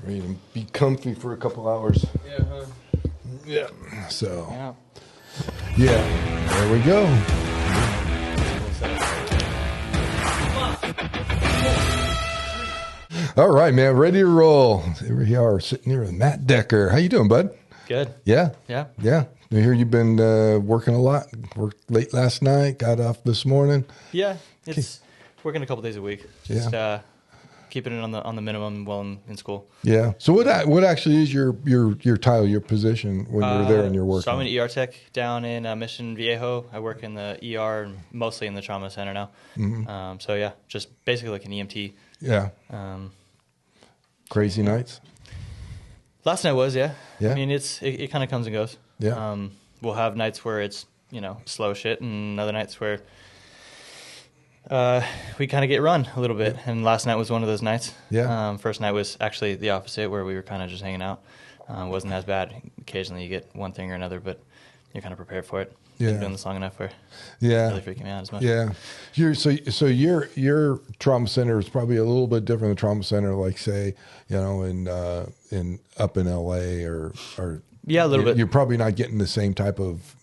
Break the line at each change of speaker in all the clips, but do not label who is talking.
Ready to be comfy for a couple hours.
Yeah. Huh?
Yeah. So.
Yeah.
Yeah. There we go. All right, man. Ready to roll. Here we are sitting here with Matt Decker. How you doing, bud?
Good.
Yeah.
Yeah.
Yeah. I hear you've been working a lot. Worked late last night. Got off this morning.
Yeah. It's working a couple days a week. Just keeping it on the minimum while I'm in school.
Yeah. So what actually is your title, your position when you're there and you're working?
So I'm an ER tech down in Mission Viejo. I work in the ER, mostly in the trauma center now. Mm-hmm. So yeah, just basically like an EMT.
Yeah. Crazy nights.
Last night was, yeah.
Yeah.
I mean, it kind of comes and goes.
Yeah.
We'll have nights where it's, slow shit, and other nights where we kind of get run a little bit. And last night was one of those nights.
Yeah.
First night was actually the opposite, where we were kind of just hanging out. Wasn't as bad. Occasionally you get one thing or another, but you're kind of prepared for it.
Yeah.
Been doing this long enough where
yeah.
It's really freaking me out as much.
Yeah. Your trauma center is probably a little bit different than trauma center, like say, in up in LA or
yeah, a little bit.
You're probably not getting the same type of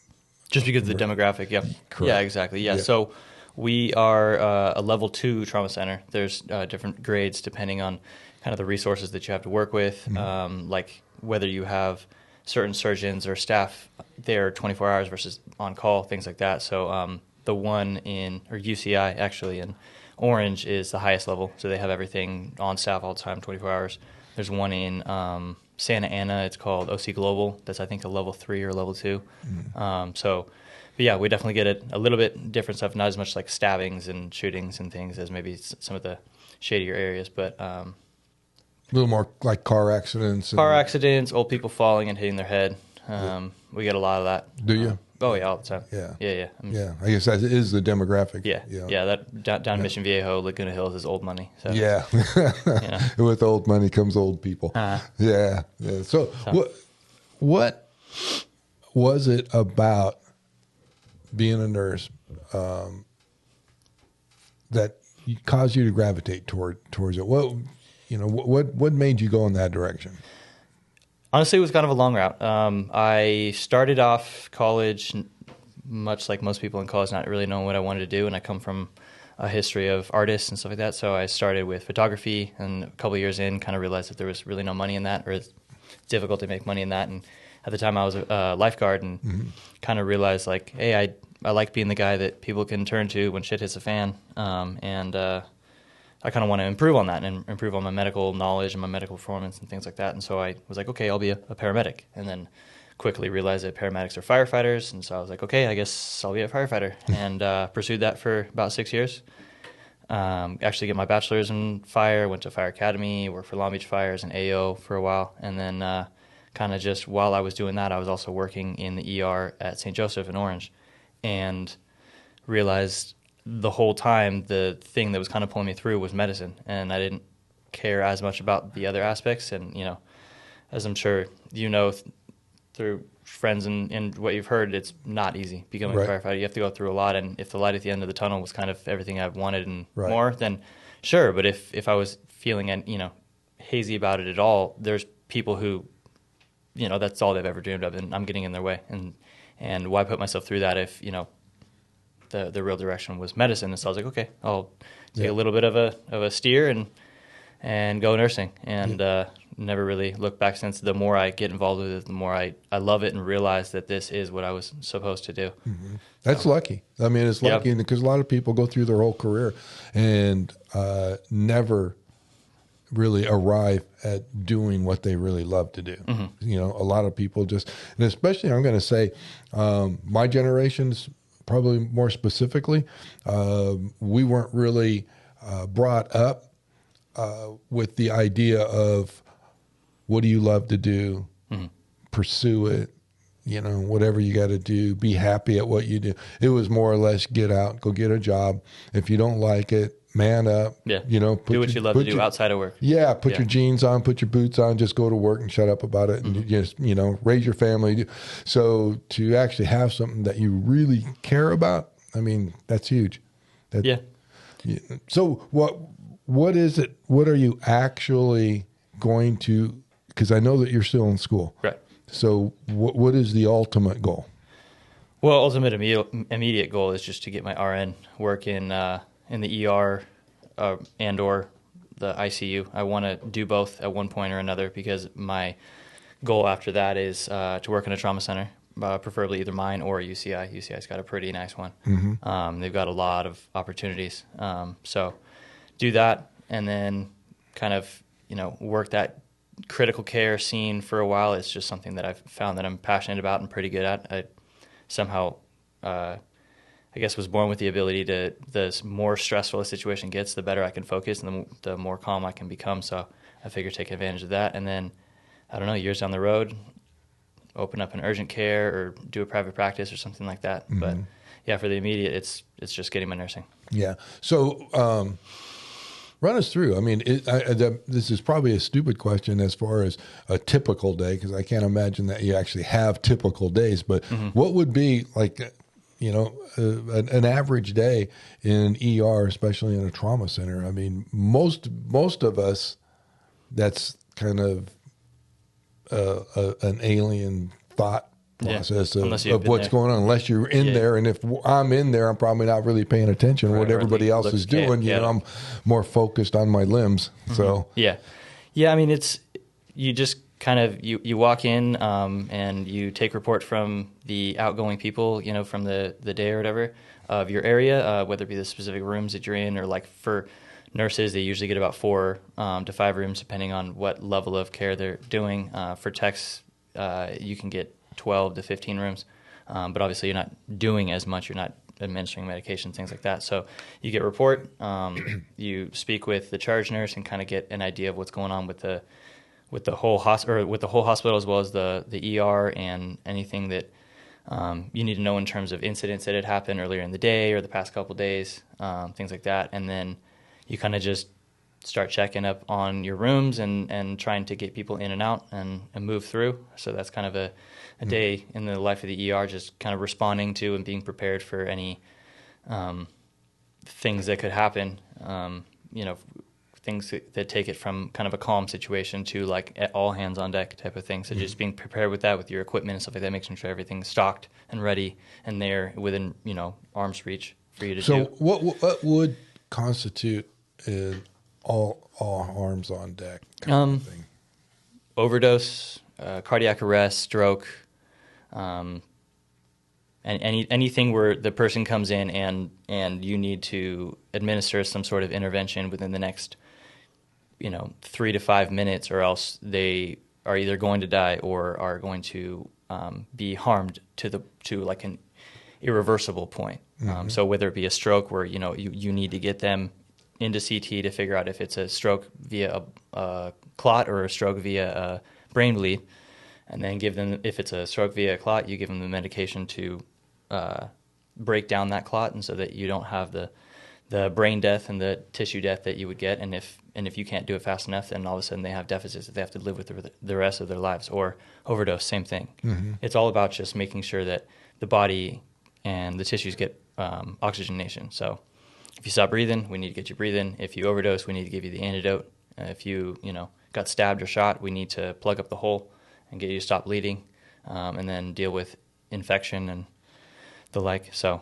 just because of the demographic. Yeah.
Correct.
Yeah, exactly. Yeah. So we are a level 2 trauma center. There's different grades depending on kind of the resources that you have to work with, like whether you have certain surgeons or staff there 24 hours versus on call, things like that. So the one UCI actually in Orange is the highest level. So they have everything on staff all the time, 24 hours. There's one in Santa Ana. It's called OC Global. That's, I think, a level 3 or level 2. But yeah, we definitely get it a little bit different stuff, not as much like stabbings and shootings and things as maybe some of the shadier areas, but a
little more like car accidents.
Old people falling and hitting their head. We get a lot of that.
Do you?
Oh yeah, all the time.
Yeah.
Yeah.
I guess that is the demographic.
Yeah. That down Mission Viejo, Laguna Hills is old money. So,
yeah. With old money comes old people. Yeah. So what was it about being a nurse that caused you to gravitate towards it? What made you go in that direction?
Honestly, it was kind of a long route. I started off college, much like most people in college, not really knowing what I wanted to do, and I come from a history of artists and stuff like that. So I started with photography, and a couple of years in, kind of realized that there was really no money in that, or it's difficult to make money in that. And at the time, I was a lifeguard, and kind of realized like, hey, I like being the guy that people can turn to when shit hits the fan, and I kind of want to improve on that and improve on my medical knowledge and my medical performance and things like that. And so I was like, okay, I'll be a paramedic. And then quickly realized that paramedics are firefighters. And so I was like, okay, I guess I'll be a firefighter. And pursued that for about 6 years. Actually get my bachelor's in fire, went to fire academy, worked for Long Beach Fire as an AO for a while. And then kind of just while I was doing that, I was also working in the ER at St. Joseph in Orange. And realized the whole time the thing that was kind of pulling me through was medicine, and I didn't care as much about the other aspects. And as I'm sure through friends and what you've heard, it's not easy becoming a firefighter. You have to go through a lot, and if the light at the end of the tunnel was kind of everything I've wanted and more, then sure. But if I was feeling hazy about it at all, there's people who that's all they've ever dreamed of, and I'm getting in their way, and why put myself through that if the real direction was medicine. And so I was like, okay, I'll take a little bit of a steer and go nursing, and never really looked back since. The more I get involved with it, the more I love it and realize that this is what I was supposed to do.
Mm-hmm. That's lucky. I mean, it's lucky because a lot of people go through their whole career and never really arrive at doing what they really love to do. Mm-hmm. A lot of people just, and especially I'm going to say my generation's probably more specifically, we weren't really brought up with the idea of what do you love to do, pursue it, whatever you got to do, be happy at what you do. It was more or less get out, go get a job. If you don't like it, man up.
Yeah. Do what you love to do outside of work.
Yeah. Put your jeans on, put your boots on, just go to work and shut up about it and just, raise your family. So to actually have something that you really care about, I mean, that's huge.
Yeah.
So what is it? What are you actually going to, because I know that you're still in school.
Right.
So what is the ultimate goal?
Well, ultimate immediate goal is just to get my RN work in the ER and or the ICU. I want to do both at one point or another because my goal after that is to work in a trauma center, preferably either mine or UCI. UCI's got a pretty nice one. Mm-hmm. They've got a lot of opportunities. So do that and then kind of, work that critical care scene for a while. It's just something that I've found that I'm passionate about and pretty good at. I somehow, I guess, was born with the ability to, the more stressful a situation gets, the better I can focus and the more calm I can become. So I figure take advantage of that. And then, I don't know, years down the road, open up an urgent care or do a private practice or something like that. Mm-hmm. But yeah, for the immediate, it's just getting my nursing.
Yeah. So run us through. I mean, this is probably a stupid question as far as a typical day, because I can't imagine that you actually have typical days. But what would be like, an average day in an ER, especially in a trauma center? I mean, most of us, that's kind of an alien thought process of what's going on, unless you're in there. And if I'm in there, I'm probably not really paying attention to what everybody else is doing. I'm more focused on my limbs. Mm-hmm. So
yeah. I mean, it's, you just kind of, you walk in and you take report from the outgoing people, from the day or whatever of your area, whether it be the specific rooms that you're in, or like for nurses, they usually get about 4 to 5 rooms, depending on what level of care they're doing. For techs, you can get 12 to 15 rooms, but obviously you're not doing as much. You're not administering medication, things like that. So you get a report, you speak with the charge nurse and kind of get an idea of what's going on with the whole hospital, as well as the ER and anything that you need to know in terms of incidents that had happened earlier in the day or the past couple of days, things like that. And then you kind of just start checking up on your rooms and trying to get people in and out and move through. So that's kind of a day in the life of the ER, just kind of responding to and being prepared for any things that could happen, things that take it from kind of a calm situation to like all hands on deck type of thing. So just being prepared with that, with your equipment and stuff like that, making sure everything's stocked and ready and there within, arm's reach for you to do.
So what would constitute all arms on deck kind of thing?
Overdose, cardiac arrest, stroke, and anything where the person comes in and you need to administer some sort of intervention within the next 3 to 5 minutes, or else they are either going to die or are going to be harmed to like an irreversible point. So whether it be a stroke where you need to get them into CT to figure out if it's a stroke via a clot or a stroke via a brain bleed, and then give them, if it's a stroke via a clot, you give them the medication to break down that clot, and so that you don't have the brain death and the tissue death that you would get. And if you can't do it fast enough, then all of a sudden they have deficits that they have to live with the rest of their lives. Or overdose, same thing. Mm-hmm. It's all about just making sure that the body and the tissues get oxygenation. So if you stop breathing, we need to get you breathing. If you overdose, we need to give you the antidote. If you got stabbed or shot, we need to plug up the hole and get you to stop bleeding, and then deal with infection and the like. So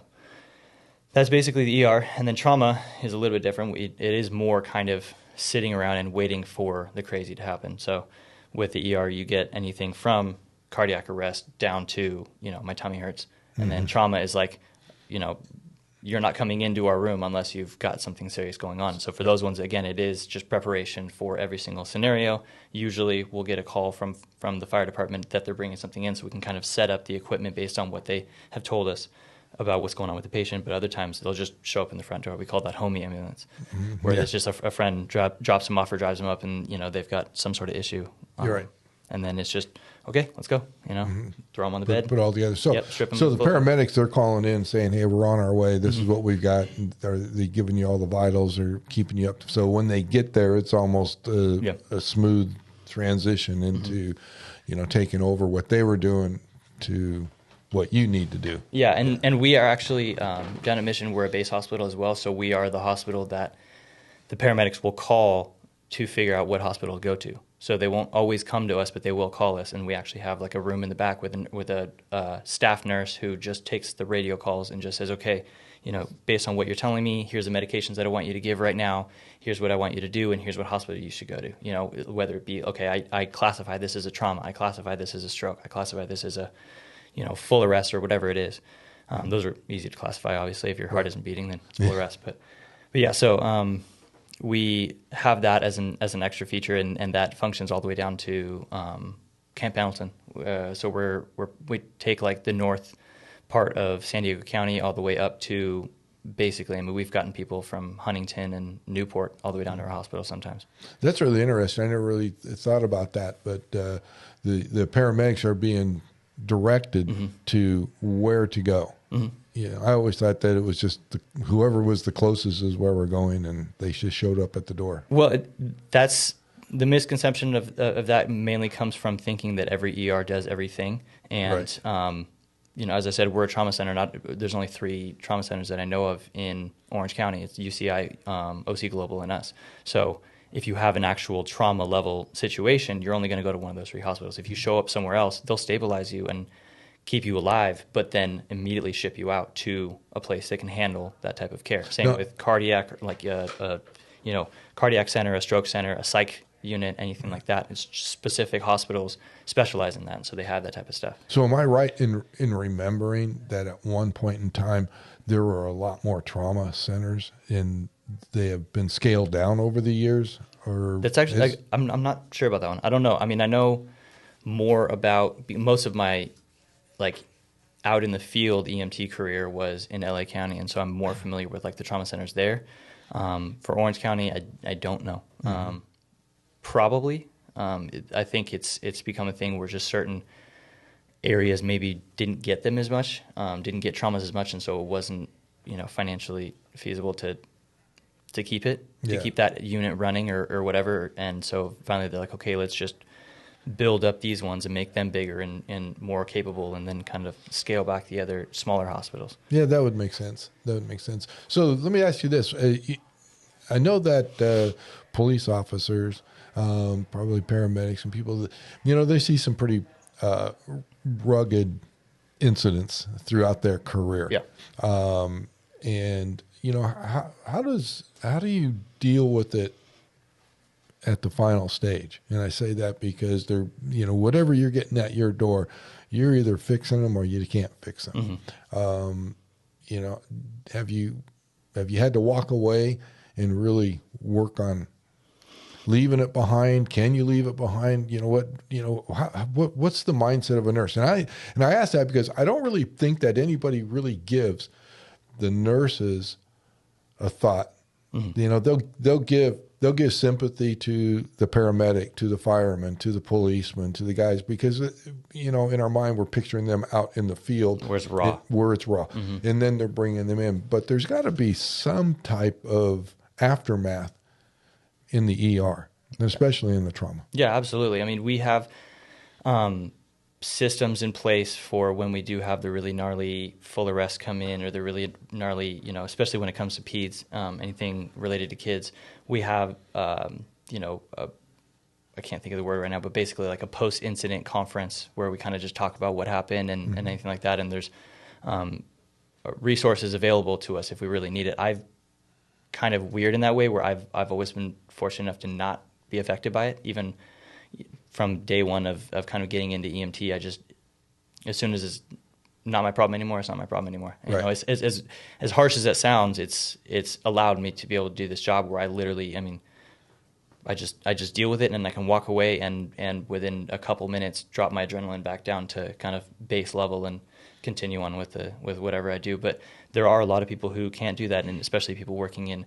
that's basically the ER. And then trauma is a little bit different. It is more kind of sitting around and waiting for the crazy to happen. So with the ER, you get anything from cardiac arrest down to, my tummy hurts. Mm-hmm. And then trauma is like, you're not coming into our room unless you've got something serious going on. So for those ones, again, it is just preparation for every single scenario. Usually we'll get a call from the fire department that they're bringing something in, so we can kind of set up the equipment based on what they have told us about what's going on with the patient. But other times they'll just show up in the front door. We call that homie ambulance, where it's just a friend drops them off or drives them up, and they've got some sort of issue.
You're right.
And then it's just, okay, let's go. Throw them on the bed.
Put it all together. So,
strip them,
so the paramedics, they're calling in saying, hey, we're on our way. This is what we've got. Are they giving you all the vitals or keeping you up? So when they get there, it's almost a smooth transition into, taking over what they were doing to what you need to do.
Yeah, and we are actually, down at Mission, we're a base hospital as well. So we are the hospital that the paramedics will call to figure out what hospital to go to. So they won't always come to us, but they will call us, and we actually have like a room in the back with a staff nurse who just takes the radio calls and just says, okay, based on what you're telling me, here's the medications that I want you to give right now. Here's what I want you to do, and here's what hospital you should go to. Whether it be, okay, I classify this as a trauma, I classify this as a stroke, I classify this as a, full arrest or whatever it is. Those are easy to classify, obviously. If your heart isn't beating, then it's full arrest. But yeah, so we have that as an extra feature, and that functions all the way down to Camp Pendleton. So we take like the north part of San Diego County all the way up to basically, we've gotten people from Huntington and Newport all the way down to our hospital sometimes.
That's really interesting. I never really thought about that, but the paramedics are being directed to where to go. I always thought that it was just whoever was the closest is where we're going, and they just showed up at the door.
Well, that's the misconception of that mainly comes from thinking that every ER does everything. And, as I said, we're a trauma center. There's only 3 trauma centers that I know of in Orange County. It's UCI, OC Global, and us. So if you have an actual trauma level situation, you're only going to go to one of those 3 hospitals. If you show up somewhere else, they'll stabilize you and keep you alive, but then immediately ship you out to a place that can handle that type of care. Same with cardiac, like cardiac center, a stroke center, a psych unit, anything like that. It's specific hospitals specialize in that, so they have that type of stuff.
So am I right in remembering that at one point in time there were a lot more trauma centers, and they have been scaled down over the years? Or
that's actually I'm not sure about that one. I don't know. I mean, I know more about most of my out in the field EMT career was in LA County, and so I'm more familiar with the trauma centers there. For Orange County, I don't know. Probably. I think it's become a thing where just certain areas maybe didn't get them as much, didn't get traumas as much, and so it wasn't financially feasible to keep keep that unit running or whatever. And so finally they're like, okay, let's just build up these ones and make them bigger and more capable, and then kind of scale back the other smaller hospitals. Yeah,
that would make sense. So let me ask you this. I know that police officers, probably paramedics and people, they see some pretty rugged incidents throughout their career.
Yeah.
And, how do you deal with it at the final stage? And I say that because they're, whatever you're getting at your door, you're either fixing them or you can't fix them. Have you had to walk away and really work on leaving it behind? Can you leave it behind? What's the mindset of a nurse? And I ask that because I don't really think that anybody really gives the nurses a thought. They'll give sympathy to the paramedic, to the fireman, to the policeman, to the guys, because in our mind we're picturing them out in the field
where it's raw,
and then they're bringing them in. But there's got to be some type of aftermath in the ER, especially in the trauma.
Yeah, absolutely. I mean, we have systems in place for when we do have the really gnarly full arrest come in, or the really gnarly, especially when it comes to peds, anything related to kids. We have, I can't think of the word right now, but basically like a post-incident conference where we kind of just talk about what happened and anything like that. And there's resources available to us if we really need it. I've kind of weird in that way where I've always been fortunate enough to not be affected by it. Even from day one of kind of getting into EMT, I just, as soon as it's not my problem anymore, it's not my problem anymore.
Right.
As harsh as that sounds, it's allowed me to be able to do this job where I literally, I just deal with it, and I can walk away and within a couple minutes drop my adrenaline back down to kind of base level and continue on with whatever I do. But there are a lot of people who can't do that, and especially people working in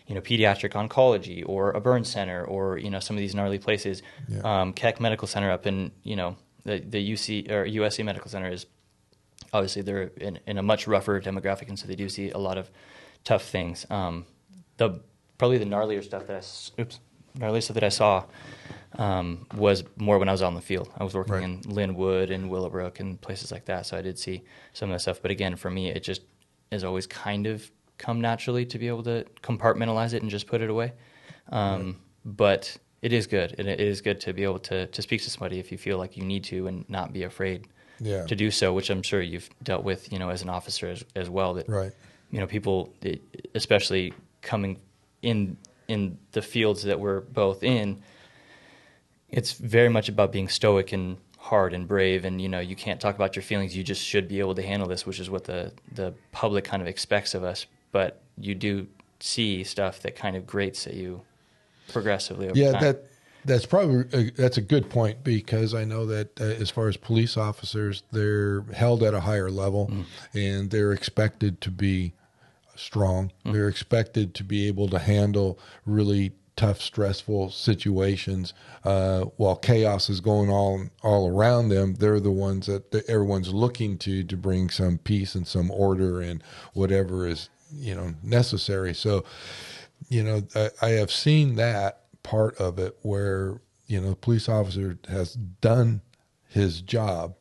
pediatric oncology or a burn center or some of these gnarly places.
Yeah.
Keck Medical Center up in the UC or USC Medical Center is obviously they're in a much rougher demographic, and so they do see a lot of tough things. Probably the gnarlier stuff that I saw was more when I was out in the field. I was working in Linwood and Willowbrook and places like that, so I did see some of that stuff. But again, for me, it just has always kind of come naturally to be able to compartmentalize it and just put it away. But It is good. And it is good to be able to speak to somebody if you feel like you need to and not be afraid to do so, which I'm sure you've dealt with, as an officer as well, that,
Right.
People, especially coming in the fields that we're both in, it's very much about being stoic and hard and brave, and you can't talk about your feelings. You just should be able to handle this, which is what the public kind of expects of us. But you do see stuff that kind of grates at you progressively over time.
That's a good point, because I know that as far as police officers, they're held at a higher level, and they're expected to be strong. They're expected to be able to handle really tough, stressful situations. While chaos is going all around them, they're the ones that everyone's looking to bring some peace and some order and whatever is necessary. So, I have seen that part of it where the police officer has done his job,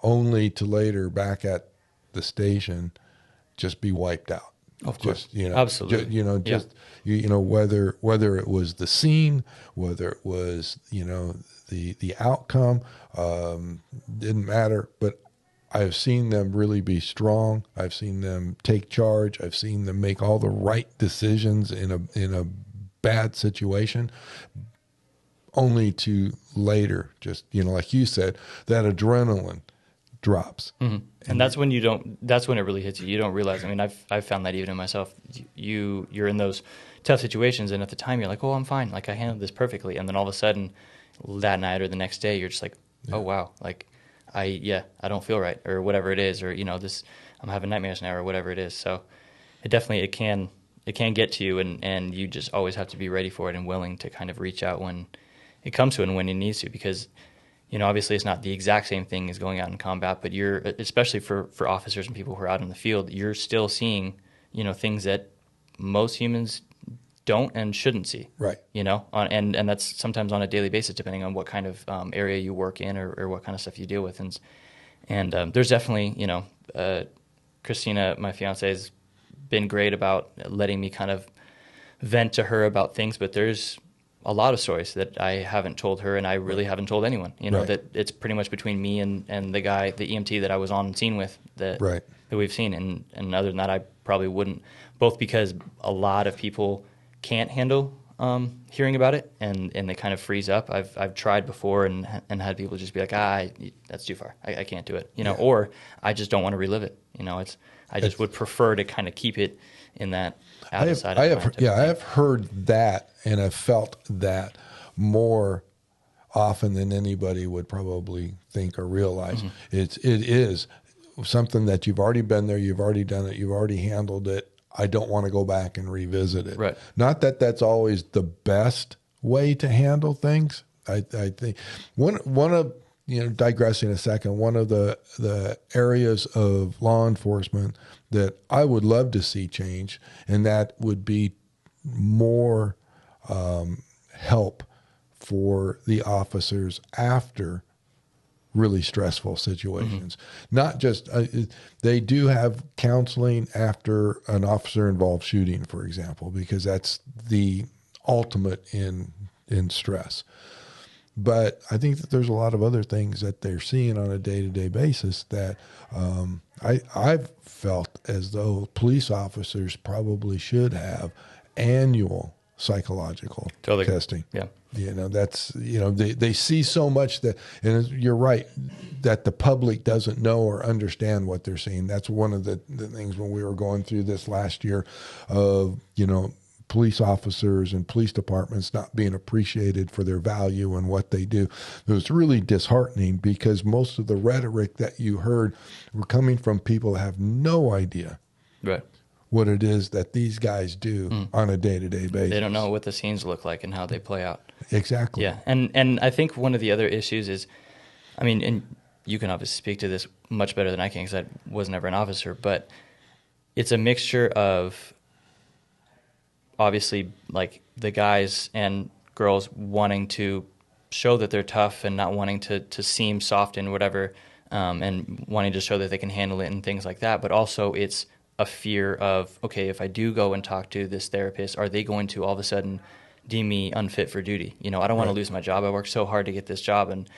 only to later back at the station just be wiped out.
Of course.
Absolutely. Whether it was the scene, whether it was the outcome, didn't matter. But I've seen them really be strong. I've seen them take charge. I've seen them make all the right decisions in a bad situation, only to later just like you said, that adrenaline drops.
And that's when that's when it really hits you. You don't realize. I mean, I've found that even in myself. You're in those tough situations, and at the time you're like, oh, I'm fine. Like, I handled this perfectly. And then all of a sudden that night or the next day, you're just like, oh, wow. Like, I don't feel right, or whatever it is, or, I'm having nightmares now, or whatever it is. So it definitely, it can get to you, and you just always have to be ready for it and willing to kind of reach out when it comes to it and when it needs to, because obviously it's not the exact same thing as going out in combat, but you're, especially for officers and people who are out in the field, you're still seeing, things that most humans don't and shouldn't see.
Right.
And that's sometimes on a daily basis, depending on what kind of area you work in, or what kind of stuff you deal with. And there's definitely, Christina, my fiance, has been great about letting me kind of vent to her about things, but there's a lot of stories that I haven't told her, and I really haven't told anyone, that it's pretty much between me and the guy, the EMT that I was on scene with, that we've seen. And other than that, I probably wouldn't, both because a lot of people can't handle hearing about it, and they kind of freeze up. I've tried before and had people just be like, that's too far. I can't do it, or I just don't want to relive it. I just would prefer to kind of keep it in that outside. I
have heard that, and I've felt that more often than anybody would probably think or realize. It is something that you've already been there, you've already done it, you've already handled it. I don't want to go back and revisit it.
Right.
Not that that's always the best way to handle things. I think one of digressing a second, one of the areas of law enforcement that I would love to see change, and that would be more help for the officers after really stressful situations. Not just, they do have counseling after an officer-involved shooting, for example, because that's the ultimate in stress. But I think that there's a lot of other things that they're seeing on a day-to-day basis that I've felt as though police officers probably should have annual psychological testing.
Yeah.
That's, they see so much that, and you're right, that the public doesn't know or understand what they're seeing. That's one of the things when we were going through this last year of, police officers and police departments not being appreciated for their value and what they do. It was really disheartening, because most of the rhetoric that you heard were coming from people that have no idea what it is that these guys do on a day-to-day basis.
They don't know what the scenes look like and how they play out.
Exactly.
Yeah. And I think one of the other issues is, and you can obviously speak to this much better than I can, because I was never an officer, but it's a mixture of, obviously, like, the guys and girls wanting to show that they're tough and not wanting to seem soft and whatever, and wanting to show that they can handle it and things like that. But also it's a fear of, okay, if I do go and talk to this therapist, are they going to all of a sudden deem me unfit for duty. I don't want to lose my job. I worked so hard to get this job, and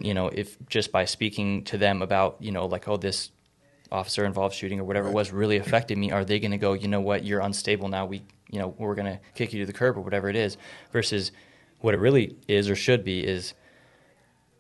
if just by speaking to them about like, oh, this officer involved shooting or whatever it was really affected me, are they going to go, you know what, you're unstable now, we're going to kick you to the curb or whatever it is, versus what it really is or should be is,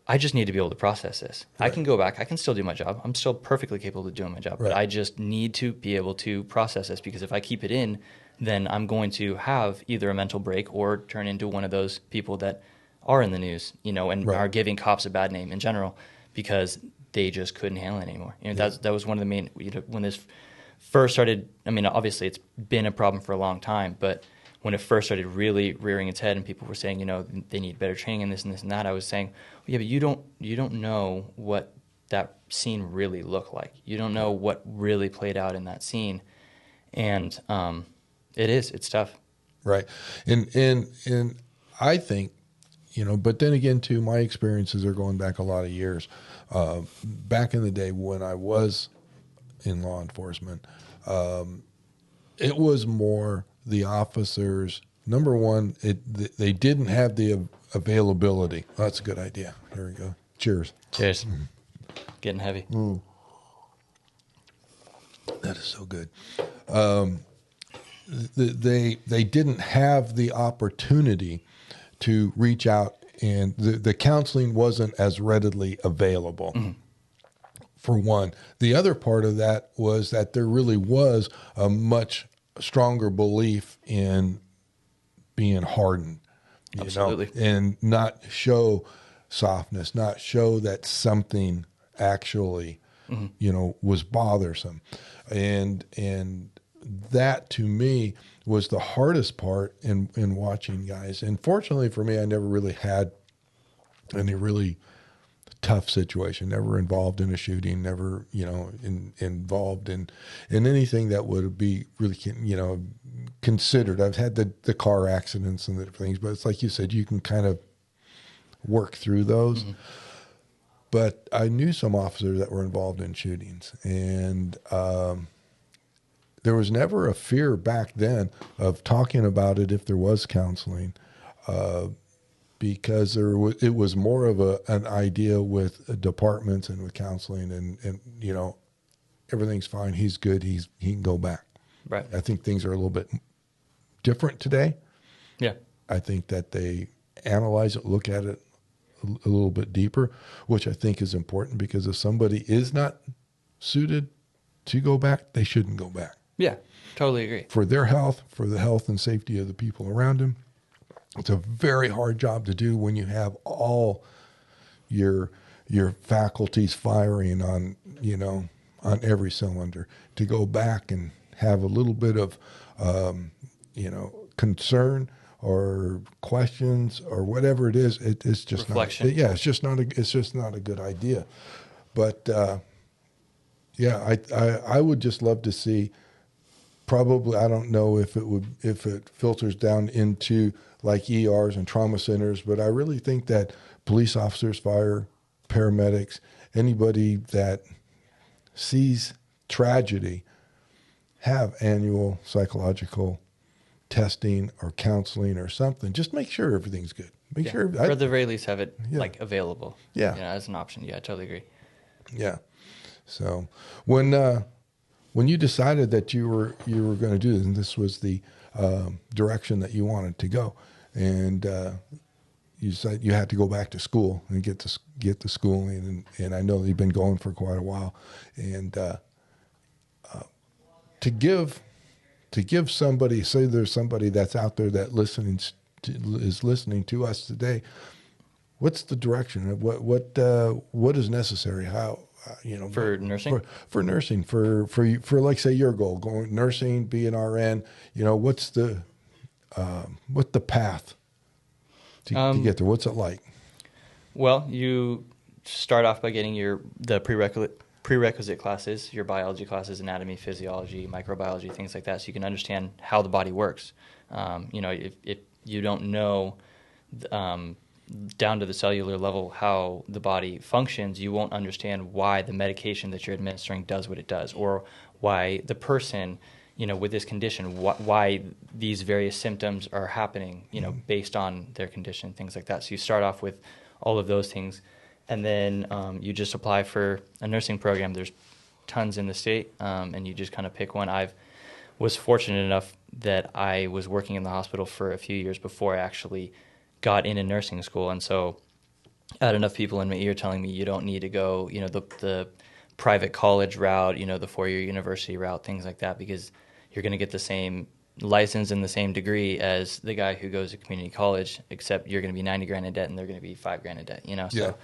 I just need to be able to process this. I can go back. I can still do my job. I'm still perfectly capable of doing my job. But I just need to be able to process this, because if I keep it in, then I'm going to have either a mental break or turn into one of those people that are in the news, and are giving cops a bad name in general because they just couldn't handle it anymore. That was one of the main, when this first started, I mean, obviously it's been a problem for a long time, but when it first started really rearing its head and people were saying, they need better training and this and this and that, I was saying, well, yeah, but you don't know what that scene really looked like. You don't know what really played out in that scene. And it's tough.
Right. And I think, but then again too, my experiences are going back a lot of years. Back in the day when I was in law enforcement, it was more the officers. Number one, they didn't have the availability. Oh, that's a good idea. Here we go. Cheers.
Cheers. Getting heavy.
That is so good. They didn't have the opportunity to reach out, and the counseling wasn't as readily available. Mm-hmm. For one. The other part of that was that there really was a much stronger belief in being hardened,
Absolutely.
and not show softness, not show that something actually, was bothersome. And that to me was the hardest part in watching guys. And fortunately for me, I never really had any really tough situation, never involved in a shooting, never, involved in anything that would be really, considered. I've had the car accidents and the different things, but it's like you said, you can kind of work through those. Mm-hmm. But I knew some officers that were involved in shootings, and there was never a fear back then of talking about it if there was counseling. Because it was more of an idea with departments and with counseling, and everything's fine. He's good. He can go back.
Right.
I think things are a little bit different today.
Yeah.
I think that they analyze it, look at it a little bit deeper, which I think is important, because if somebody is not suited to go back, they shouldn't go back.
Yeah, totally agree.
For their health, for the health and safety of the people around them. It's a very hard job to do when you have all your faculties firing on every cylinder. To go back and have a little bit of concern or questions or whatever it is, it's just
reflection.
It's just not a good idea. But I would just love to see. Probably, I don't know if it filters down into like ERs and trauma centers, but I really think that police officers, fire, paramedics, anybody that sees tragedy, have annual psychological testing or counseling or something. Just make sure everything's good. Make sure,
or at the very least, have it like available.
Yeah,
as an option. Yeah, I totally agree.
Yeah. So when you decided that you were going to do this, and this was the direction that you wanted to go, and you decided you had to go back to school and get the schooling, and I know you've been going for quite a while, and to give somebody, say there's somebody that's out there that is listening to us today, what's the direction? What is necessary? How?
For nursing,
for nursing, for like say your goal, going nursing, be an RN. What's the path to get there? What's it like?
Well, you start off by getting the prerequisite classes, your biology classes, anatomy, physiology, microbiology, things like that, so you can understand how the body works. If you don't know down to the cellular level how the body functions, you won't understand why the medication that you're administering does what it does, or why the person with this condition, why these various symptoms are happening, based on their condition, things like that. So you start off with all of those things, and then you just apply for a nursing program. There's tons in the state, and you just kind of pick one. I was fortunate enough that I was working in the hospital for a few years before I actually got into nursing school, and so I had enough people in my ear telling me you don't need to go, the private college route, the 4-year university route, things like that, because you're going to get the same license and the same degree as the guy who goes to community college, except you're going to be 90 grand in debt and they're going to be $5 grand in debt, So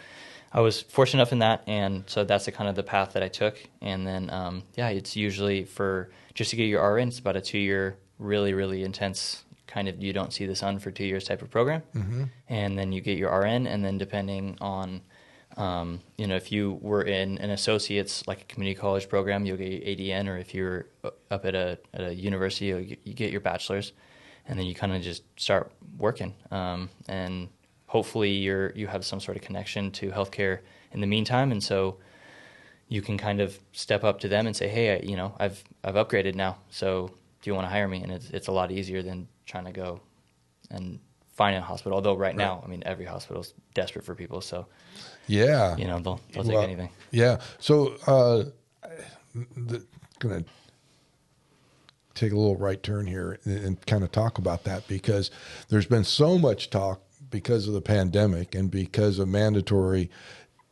I was fortunate enough in that, and so that's the kind of the path that I took. And then, it's usually just to get your RN, it's about a 2-year, really, really intense kind of you don't see the sun for 2 years type of program.
Mm-hmm.
And then you get your RN, and then depending on, if you were in an associate's, like a community college program, you'll get your ADN, or if you're up at a university, you get your bachelor's, and then you kind of just start working. And hopefully you have some sort of connection to healthcare in the meantime, and so you can kind of step up to them and say, hey, I've upgraded now, so do you want to hire me? And it's a lot easier than trying to go and find a hospital. Although right now, I mean, every hospital's desperate for people, so
yeah,
they'll take anything.
Yeah. So going to take a little right turn here and kind of talk about that, because there's been so much talk because of the pandemic and because of mandatory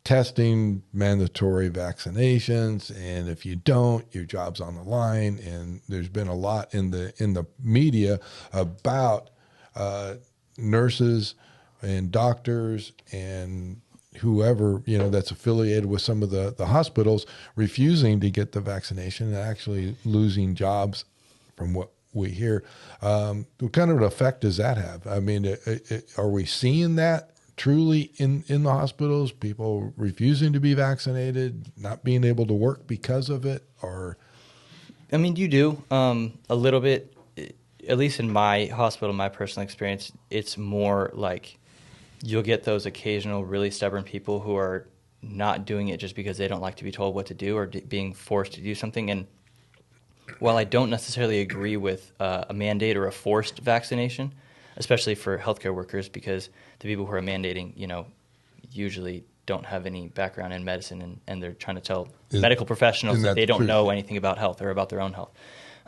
testing, mandatory vaccinations, and if you don't, your job's on the line. And there's been a lot in the media about nurses and doctors and whoever that's affiliated with some of the hospitals refusing to get the vaccination and actually losing jobs, from what we hear. What kind of an effect does that have? I mean, are we seeing that truly in the hospitals, people refusing to be vaccinated, not being able to work because of it? Or,
I mean, you do a little bit, at least in my hospital, my personal experience. It's more like you'll get those occasional really stubborn people who are not doing it just because they don't like to be told what to do or being forced to do something. And while I don't necessarily agree with a mandate or a forced vaccination, especially for healthcare workers, because the people who are mandating, usually don't have any background in medicine, and they're trying to tell medical professionals that they don't know anything about health or about their own health.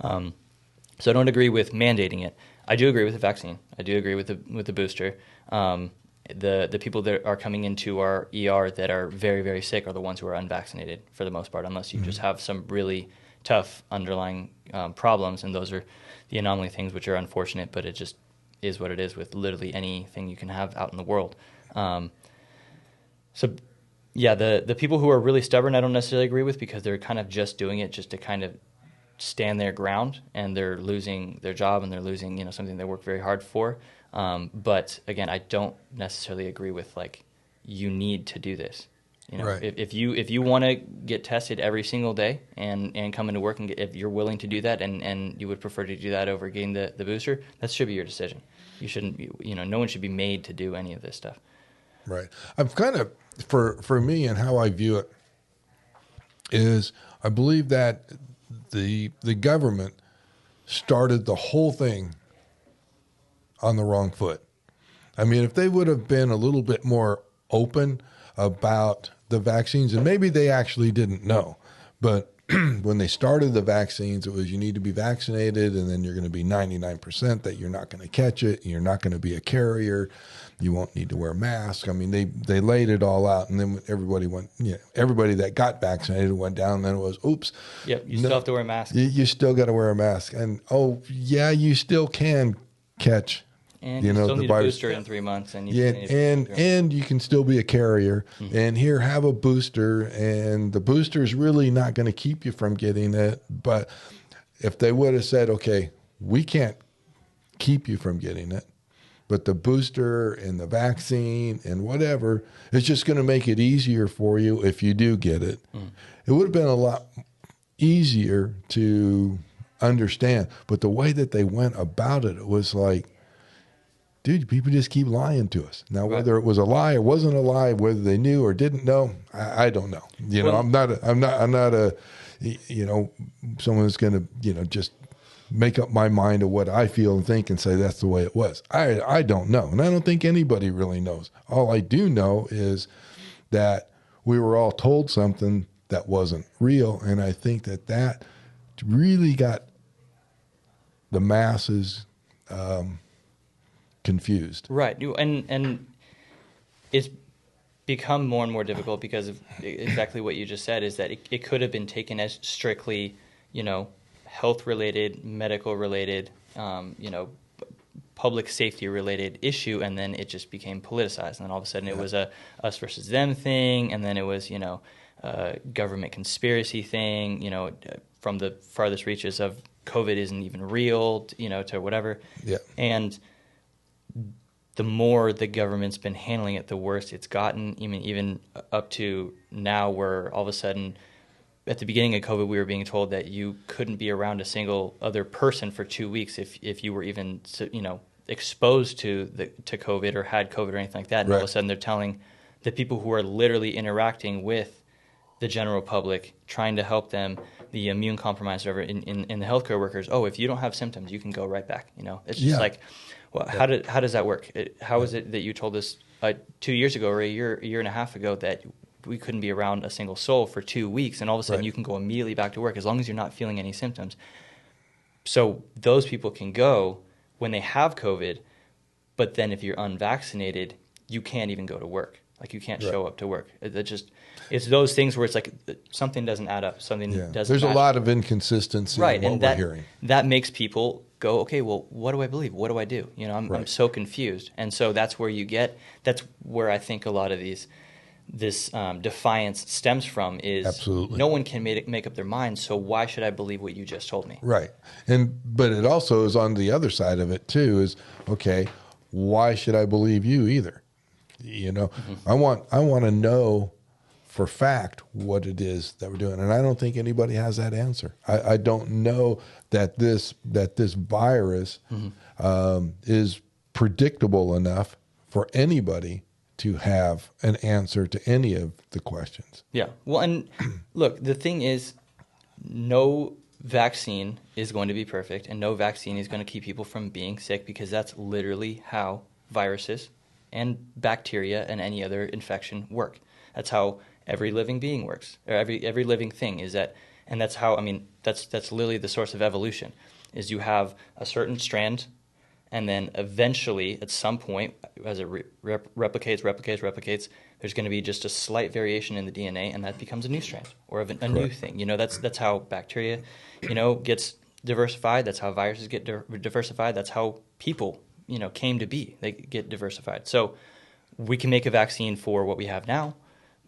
So I don't agree with mandating it. I do agree with the vaccine. I do agree with the booster. The people that are coming into our ER that are very, very sick are the ones who are unvaccinated for the most part, unless you just have some really tough underlying problems, and those are the anomaly things, which are unfortunate, but it just is what it is with literally anything you can have out in the world. So, yeah, the people who are really stubborn I don't necessarily agree with, because they're kind of just doing it just to kind of stand their ground, and they're losing their job, and they're losing something they work very hard for. But again, I don't necessarily agree with you need to do this.
Right.
If you want to get tested every single day and come into work, and if you're willing to do that, and you would prefer to do that over getting the booster, that should be your decision. You shouldn't no one should be made to do any of this stuff.
Right. I've kind of, for me and how I view it, is I believe that the government started the whole thing on the wrong foot. I mean, if they would have been a little bit more open about the vaccines, and maybe they actually didn't know, but when they started the vaccines, it was you need to be vaccinated, and then you're going to be 99% that you're not going to catch it, and you're not going to be a carrier, you won't need to wear masks. I mean, they laid it all out, and then everybody everybody that got vaccinated went down, and then it was, oops.
Yep, you still have to wear a mask.
You still got to wear a mask. And, you still can catch
and you still need a booster in 3 months, and
you can still be a carrier. Mm-hmm. And here, have a booster, and the booster is really not going to keep you from getting it. But if they would have said, okay, we can't keep you from getting it, but the booster and the vaccine and whatever is just going to make it easier for you if you do get it. Mm. It would have been a lot easier to understand. But the way that they went about it, it was like, dude, people just keep lying to us. Now, whether it was a lie or wasn't a lie, whether they knew or didn't know, I don't know. I'm not a someone who's going to, just make up my mind of what I feel and think and say that's the way it was. I don't know. And I don't think anybody really knows. All I do know is that we were all told something that wasn't real. And I think that really got the masses confused.
Right. And it's become more and more difficult because of exactly what you just said, is that it could have been taken as strictly, health related, medical related, public safety related issue, and then it just became politicized, and then all of a sudden it was a us versus them thing, and then it was a government conspiracy thing, from the farthest reaches of COVID isn't even real, to whatever.
Yeah.
And the more the government's been handling it, the worse it's gotten. Even up to now, where all of a sudden, at the beginning of COVID, we were being told that you couldn't be around a single other person for 2 weeks if you were even exposed to COVID or had COVID or anything like that. And
right.
all of a sudden, they're telling the people who are literally interacting with the general public, trying to help them, the immune compromised, whatever, in the healthcare workers, if you don't have symptoms, you can go right back. It's just like, well, how does that work? How is it that you told us 2 years ago or a year and a half ago that we couldn't be around a single soul for 2 weeks, and all of a sudden
right.
you can go immediately back to work as long as you're not feeling any symptoms? So those people can go when they have COVID, but then if you're unvaccinated, you can't even go to work. Like, you can't show up to work. It's those things where it's like something doesn't add up. Something doesn't.
There's a lot of inconsistency in what we're hearing.
That makes people go, okay, well, what do I believe? What do I do? I'm so confused. And so that's where I think a lot of this defiance stems from, is
absolutely
no one can make up their mind. So why should I believe what you just told me?
Right. But it also is on the other side of it too, is, okay, why should I believe you either? Mm-hmm. I want to know for fact what it is that we're doing. And I don't think anybody has that answer. I don't know that this virus
mm-hmm.
Is predictable enough for anybody to have an answer to any of the questions.
Yeah. Well, and look, the thing is, no vaccine is going to be perfect, and no vaccine is going to keep people from being sick, because that's literally how viruses and bacteria and any other infection work. That's how every living being works, or every living thing is that, and that's how, that's literally the source of evolution, is you have a certain strand, and then eventually, at some point, as it replicates, there's going to be just a slight variation in the DNA, and that becomes a new strand, or a new thing. That's how bacteria, gets diversified. That's how viruses get diversified. That's how people, came to be. They get diversified. So we can make a vaccine for what we have now,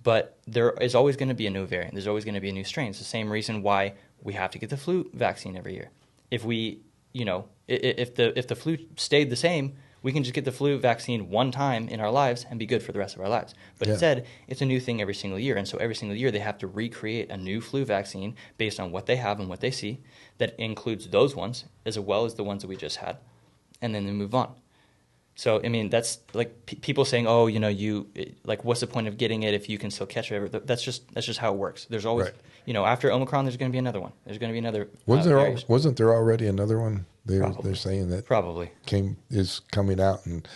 but there is always going to be a new variant. There's always going to be a new strain. It's the same reason why we have to get the flu vaccine every year. If we, if the flu stayed the same, we can just get the flu vaccine one time in our lives and be good for the rest of our lives. But instead, it's a new thing every single year. And so every single year they have to recreate a new flu vaccine based on what they have and what they see that includes those ones as well as the ones that we just had. And then they move on. So, that's like people saying, oh, what's the point of getting it if you can still catch it? That's just how it works. There's always, after Omicron, there's going to be another one. There's going to be another.
Wasn't there already another one? They're saying that
probably
is coming out, and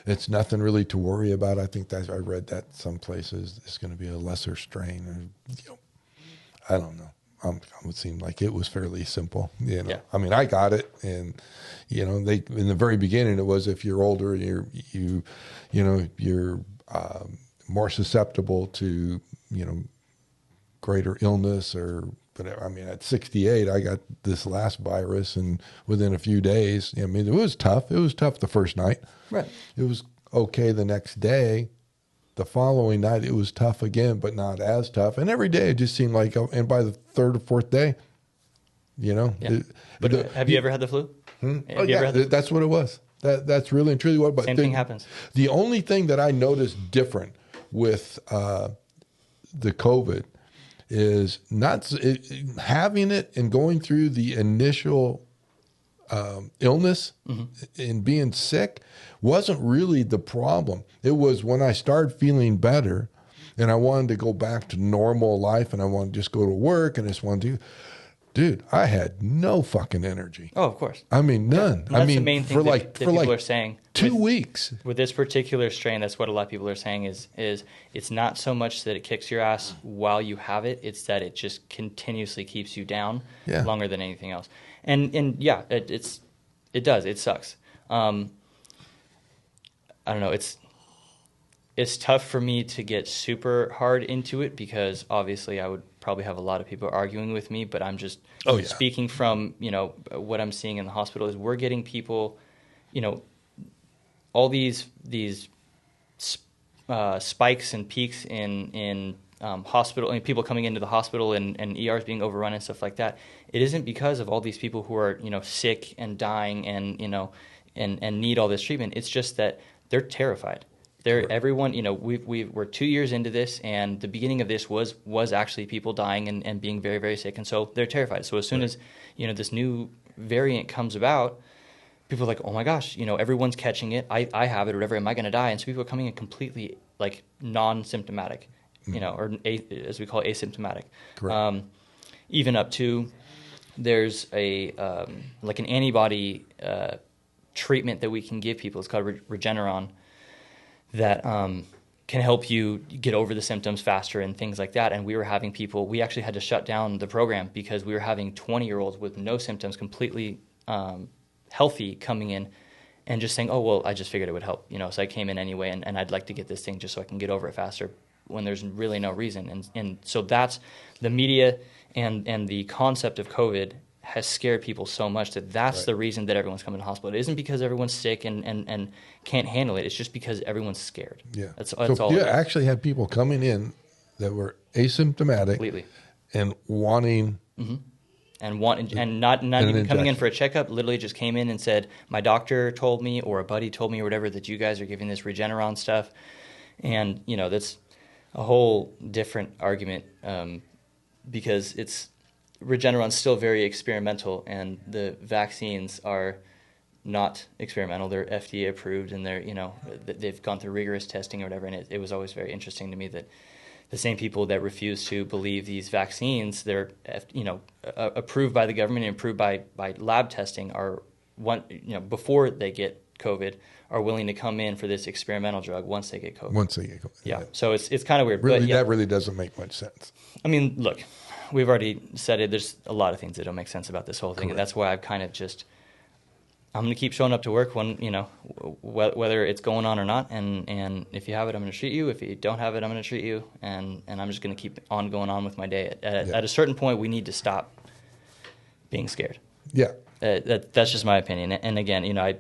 it's nothing really to worry about. I think that I read that some places it's going to be a lesser strain. I don't know. It would seem like it was fairly simple.
Yeah.
I got it, and they in the very beginning it was, if you're older, you're more susceptible to greater illness or whatever. At 68, I got this last virus, and within a few days, it was tough. It was tough the first night.
Right.
It was okay the next day. The following night, it was tough again, but not as tough. And every day, it just seemed like, and by the third or fourth day,
Yeah. But have you ever had the flu?
That's what it was. That's really and truly what. But
same thing happens.
The only thing that I noticed different with the COVID is not having it and going through the initial illness and being sick wasn't really the problem. It was when I started feeling better and I wanted to go back to normal life and I wanted to just go to work and I just wanted to, dude, I had no fucking energy.
Oh, of course.
I mean, none.
Yeah.
I mean,
the main thing that people are saying.
2 weeks.
With this particular strain, that's what a lot of people are saying is it's not so much that it kicks your ass while you have it, it's that it just continuously keeps you down longer than anything else. And yeah, it does. It sucks. I don't know. It's tough for me to get super hard into it because obviously I would probably have a lot of people arguing with me, but I'm just speaking from, what I'm seeing in the hospital is we're getting people, all these spikes and peaks in hospital and people coming into the hospital and ERs being overrun and stuff like that. It isn't because of all these people who are, sick and dying and, and need all this treatment. It's just that they're terrified. Everyone, we're 2 years into this, and the beginning of this was actually people dying and being very, very sick, and so they're terrified. So as soon as this new variant comes about, people are like, oh my gosh, everyone's catching it. I have it, or whatever. Am I going to die? And so people are coming in completely like non-symptomatic, or as we call it, asymptomatic.
Correct.
Even up to there's a like an antibody treatment that we can give people. It's called Regeneron. That can help you get over the symptoms faster and things like that. And we were having people, we actually had to shut down the program because we were having 20-year-olds with no symptoms, completely healthy, coming in and just saying, oh, well, I just figured it would help. So I came in anyway, and I'd like to get this thing just so I can get over it faster when there's really no reason. And so that's the media and the concept of COVID has scared people so much that's the reason that everyone's coming to the hospital. It isn't because everyone's sick and can't handle it. It's just because everyone's scared.
Yeah.
That's
so
all.
You actually had people coming in that were asymptomatic
completely
and wanting
and not even coming in for a checkup. Literally just came in and said, my doctor told me or a buddy told me or whatever that you guys are giving this Regeneron stuff. And that's a whole different argument because Regeneron's still very experimental, and the vaccines are not experimental. They're FDA approved, and they've gone through rigorous testing or whatever. And it was always very interesting to me that the same people that refuse to believe these vaccines, they're approved by the government and approved by lab testing, are before they get COVID, are willing to come in for this experimental drug once they get COVID. Yeah. So it's kind of weird.
Really, that really doesn't make much sense.
I mean, look. We've already said it. There's a lot of things that don't make sense about this whole thing. Correct. And that's why I've kind of I'm going to keep showing up to work when, whether it's going on or not. And if you have it, I'm going to treat you. If you don't have it, I'm going to treat you. And I'm just going to keep on going on with my day. At a certain point, we need to stop being scared.
Yeah.
That's just my opinion. And again, I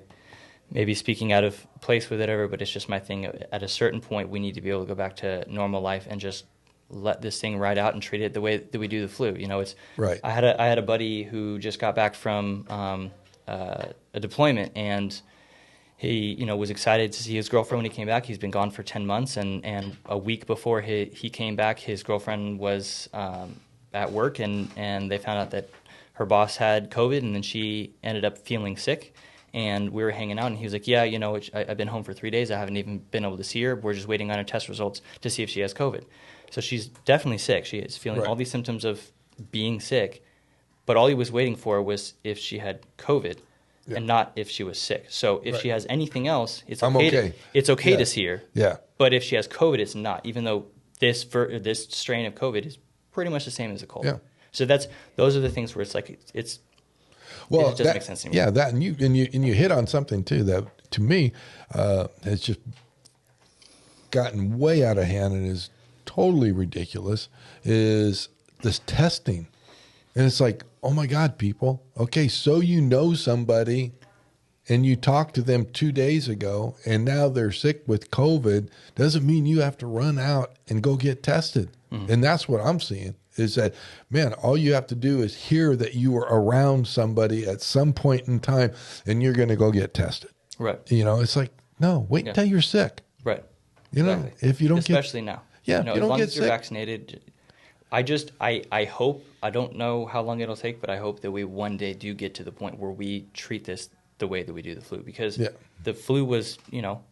may be speaking out of place with it, but it's just my thing. At a certain point, we need to be able to go back to normal life and just let this thing ride out and treat it the way that we do the flu. It's
right.
I had a buddy who just got back from a deployment, and he was excited to see his girlfriend when he came back. He's been gone for 10 months, and a week before he came back, his girlfriend was at work, and they found out that her boss had COVID, and then she ended up feeling sick. And we were hanging out, and he was like, yeah, I've been home for 3 days. I haven't even been able to see her. We're just waiting on her test results to see if she has COVID. So she's definitely sick. She is feeling all these symptoms of being sick, but all he was waiting for was if she had COVID and not if she was sick. So if she has anything else, it's okay. It's okay to see her.
Yeah.
But if she has COVID, it's not, even though this strain of COVID is pretty much the same as a cold.
Yeah.
So those are the things where it's like it doesn't make sense to me.
Yeah, that and you hit on something too that to me has just gotten way out of hand and is totally ridiculous, is this testing. And it's like, oh my God, people. Okay, so somebody and you talked to them 2 days ago and now they're sick with COVID, doesn't mean you have to run out and go get tested. Mm-hmm. And that's what I'm seeing is that, man, all you have to do is hear that you were around somebody at some point in time and you're going to go get tested.
Right.
It's like, no, wait until you're sick.
Right.
Exactly. If you don't
especially now.
Yeah,
as long as you're vaccinated, I hope, I don't know how long it'll take, but I hope that we one day do get to the point where we treat this the way that we do the flu, because the flu was,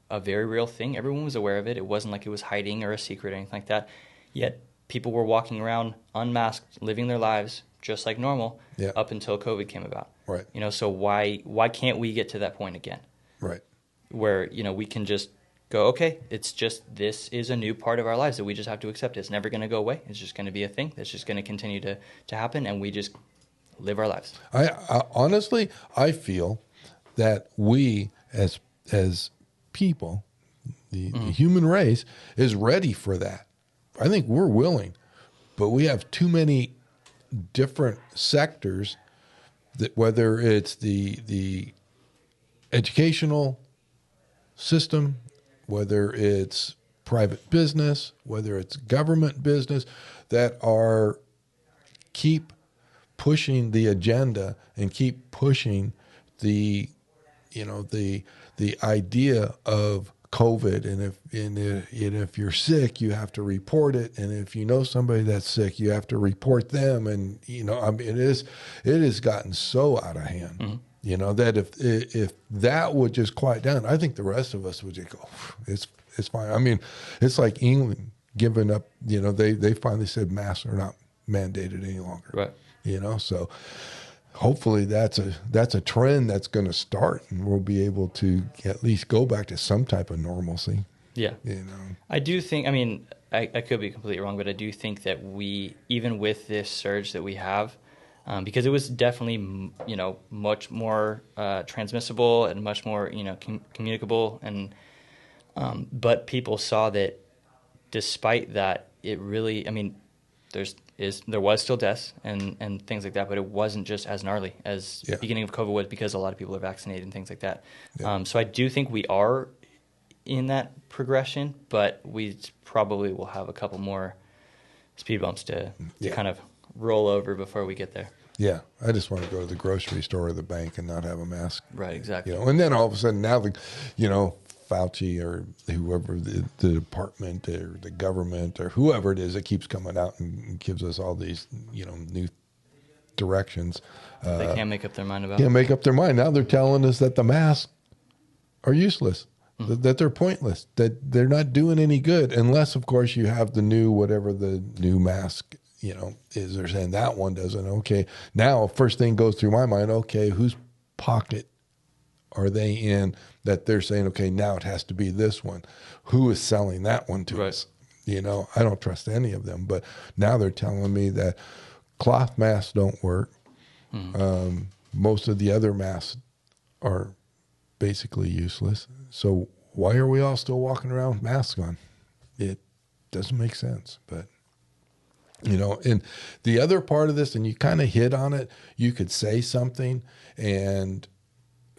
a very real thing. Everyone was aware of it. It wasn't like it was hiding or a secret or anything like that. Yet people were walking around unmasked, living their lives just like normal
Yeah.
up until COVID came about.
Right.
You know, so why can't we get to that point again?
Right.
Where, you know, we can just go, okay, it's just, this is a new part of our lives that we just have to accept. It's never going to go away. It's just going to be a thing that's just going to continue to happen, and we just live our lives.
I honestly, I feel that we as people, the human race is ready for that. I think we're willing, but we have too many different sectors that, whether it's the educational system, whether it's private business, whether it's government business, that are keep pushing the agenda and keep pushing the idea of COVID, and if you're sick, you have to report it, and if you know somebody that's sick, you have to report them, and I mean, it has gotten so out of hand. That if that would just quiet down, I think the rest of us would just go, it's fine. I mean, it's like England giving up. They finally said masks are not mandated any longer.
Right.
So hopefully that's a trend that's going to start, and we'll be able to at least go back to some type of normalcy.
Yeah. I do think, I mean, I could be completely wrong, but I do think that we, even with this surge that we have, because it was definitely, much more transmissible and much more, communicable, and but people saw that despite that, it really, I mean, there was still deaths and things like that, but it wasn't just as gnarly as the beginning of COVID was, because a lot of people are vaccinated and things like that. Yeah. So I do think we are in that progression, but we probably will have a couple more speed bumps to kind of roll over before we get there.
Yeah, I just want to go to the grocery store or the bank and not have a mask.
Right, exactly.
And then all of a sudden now, Fauci or whoever, the department or the government or whoever it is that keeps coming out and gives us all these, new directions.
They can't make up their mind about.
Can't make up their mind. Now they're telling us that the masks are useless, that they're pointless, that they're not doing any good, unless, of course, you have the new, whatever the new mask, is. They're saying that one doesn't. Okay. Now, first thing goes through my mind, okay, whose pocket are they in that they're saying, okay, now it has to be this one? Who is selling that one to us? I don't trust any of them. But now they're telling me that cloth masks don't work. Most of the other masks are basically useless. So why are we all still walking around with masks on? It doesn't make sense. But, and the other part of this, and you kind of hit on it, you could say something and,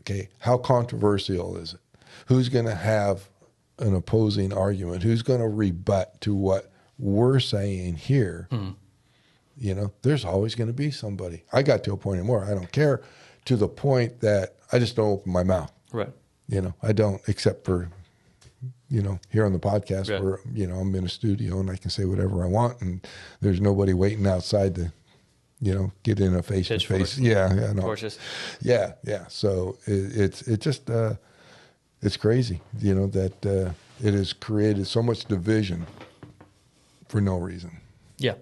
okay, how controversial is it? Who's going to have an opposing argument? Who's going to rebut to what we're saying here? There's always going to be somebody. I got to a point anymore, I don't care, to the point that I just don't open my mouth.
Right.
I don't, except for, here on the podcast where, I'm in a studio and I can say whatever I want, and there's nobody waiting outside to, get in a face-to-face. Yeah.
Torches.
Yeah. So it's just, it's crazy, that it has created so much division for no reason.
Yeah.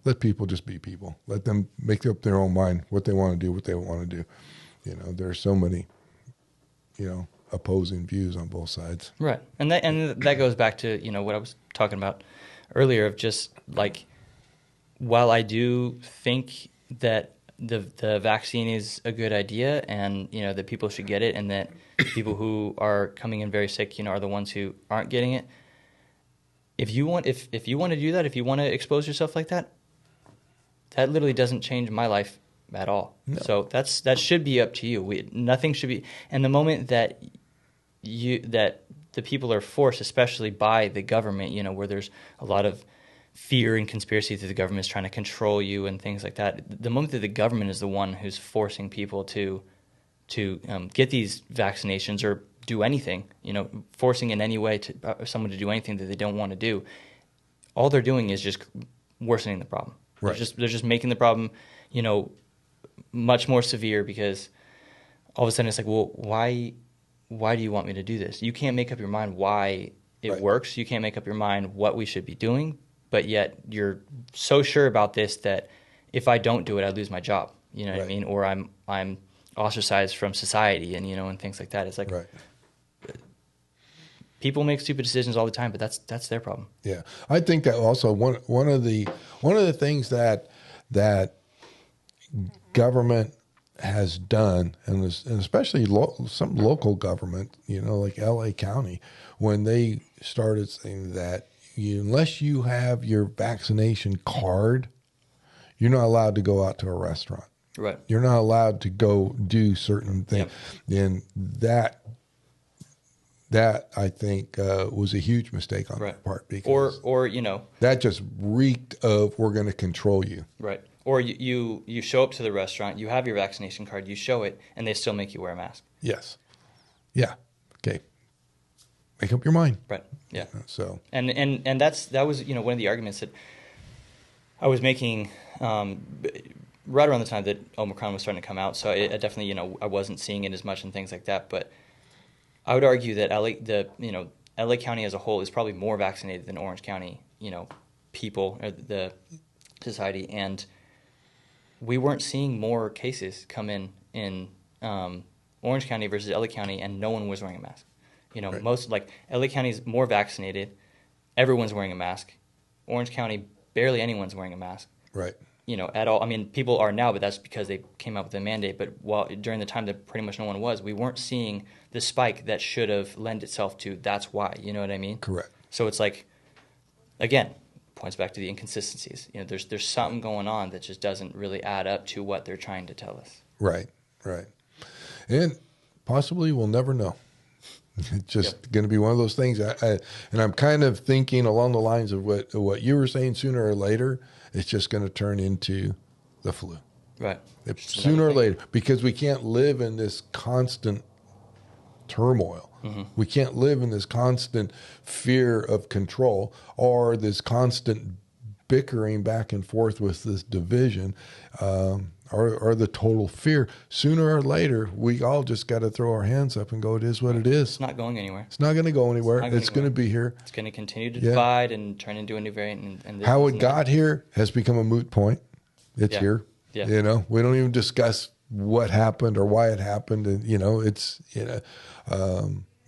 Let people just be people. Let them make up their own mind what they want to do, what they want to do. There are so many, opposing views on both sides. Right.
And that goes back to, what I was talking about earlier, of just like, while I do think that the vaccine is a good idea, and that people should get it, and that people who are coming in very sick, are the ones who aren't getting it. If you want to do that, if you want to expose yourself like that, that literally doesn't change my life at all. No. So that should be up to you. Nothing should be. And the moment that the people are forced, especially by the government, where there's a lot of fear and conspiracy that the government is trying to control you and things like that. The moment that the government is the one who's forcing people to get these vaccinations or do anything, forcing in any way to someone to do anything that they don't want to do, all they're doing is just worsening the problem. Right. They're just making the problem, much more severe, because all of a sudden it's like, well, why do you want me to do this? You can't make up your mind why it works. You can't make up your mind what we should be doing. but yet you're so sure about this that if I don't do it, I lose my job. You know what I mean? Or I'm ostracized from society, and and things like that. It's like people make stupid decisions all the time, but that's their problem.
Yeah, I think that also one of the things that government has done, and especially some local government, like L.A. County, when they started saying that unless you have your vaccination card, you're not allowed to go out to a restaurant.
Right.
You're not allowed to go do certain things. Yep. And that I think was a huge mistake on their part, because
or
that just reeked of, we're going to control you.
Right. Or you show up to the restaurant, you have your vaccination card, you show it, and they still make you wear a mask.
Yes. Yeah. Okay. Make up your mind.
Right. Yeah.
So.
And that was one of the arguments that I was making right around the time that Omicron was starting to come out. So I definitely I wasn't seeing it as much and things like that. But I would argue that LA County as a whole is probably more vaccinated than Orange County people, or the society, and we weren't seeing more cases come in Orange County versus LA County, and no one was wearing a mask. Most, like, LA County is more vaccinated, everyone's wearing a mask. Orange County, barely anyone's wearing a mask.
Right.
At all. I mean, people are now, but that's because they came out with a mandate. But during the time that pretty much no one was, we weren't seeing the spike that should have lent itself to that's why. You know what I mean?
Correct.
So it's like, again, points back to the inconsistencies. There's something going on that just doesn't really add up to what they're trying to tell us.
Right. Right. And possibly we'll never know. It's just going to be one of those things. And I'm kind of thinking along the lines of what you were saying. Sooner or later, it's just going to turn into the flu.
Right.
Sooner or later, because we can't live in this constant turmoil. Mm-hmm. We can't live in this constant fear of control, or this constant bickering back and forth with this division, or the total fear. Sooner or later, we all just got to throw our hands up and go, it is what it is.
It's not going anywhere.
It's not going to go anywhere. It's going to be here.
It's going to continue to divide and turn into a new variant. And
how it got here has become a moot point. It's here.
Yeah.
We don't even discuss what happened or why it happened. And,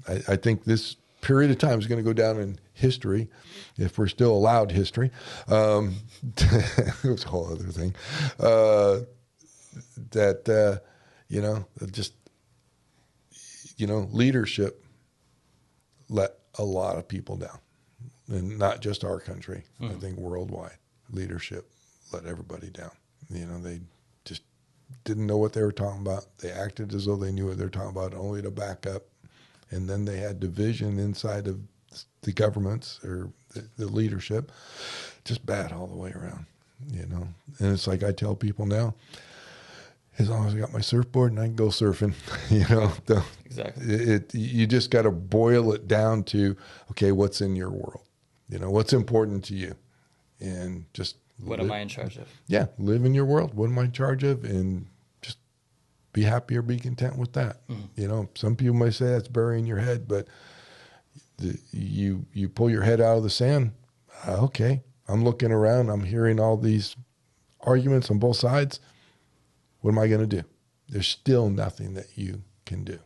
I think this period of time is going to go down in history, if we're still allowed history. It was a whole other thing. Leadership let a lot of people down, and not just our country. Mm-hmm. I think worldwide leadership let everybody down. They just didn't know what they were talking about. They acted as though they knew what they were talking about, only to back up. And then they had division inside of the governments or the leadership. Just bad all the way around, And it's like I tell people now, as long as I got my surfboard and I can go surfing,
Exactly.
You just got to boil it down to, okay, what's in your world? What's important to you? And just
what am I in charge of?
Yeah, live in your world. What am I in charge of? And just be happy or be content with that. Mm-hmm. Some people might say that's burying your head, but you pull your head out of the sand. Okay, I'm looking around. I'm hearing all these arguments on both sides. What am I going to do? There's still nothing that you can do.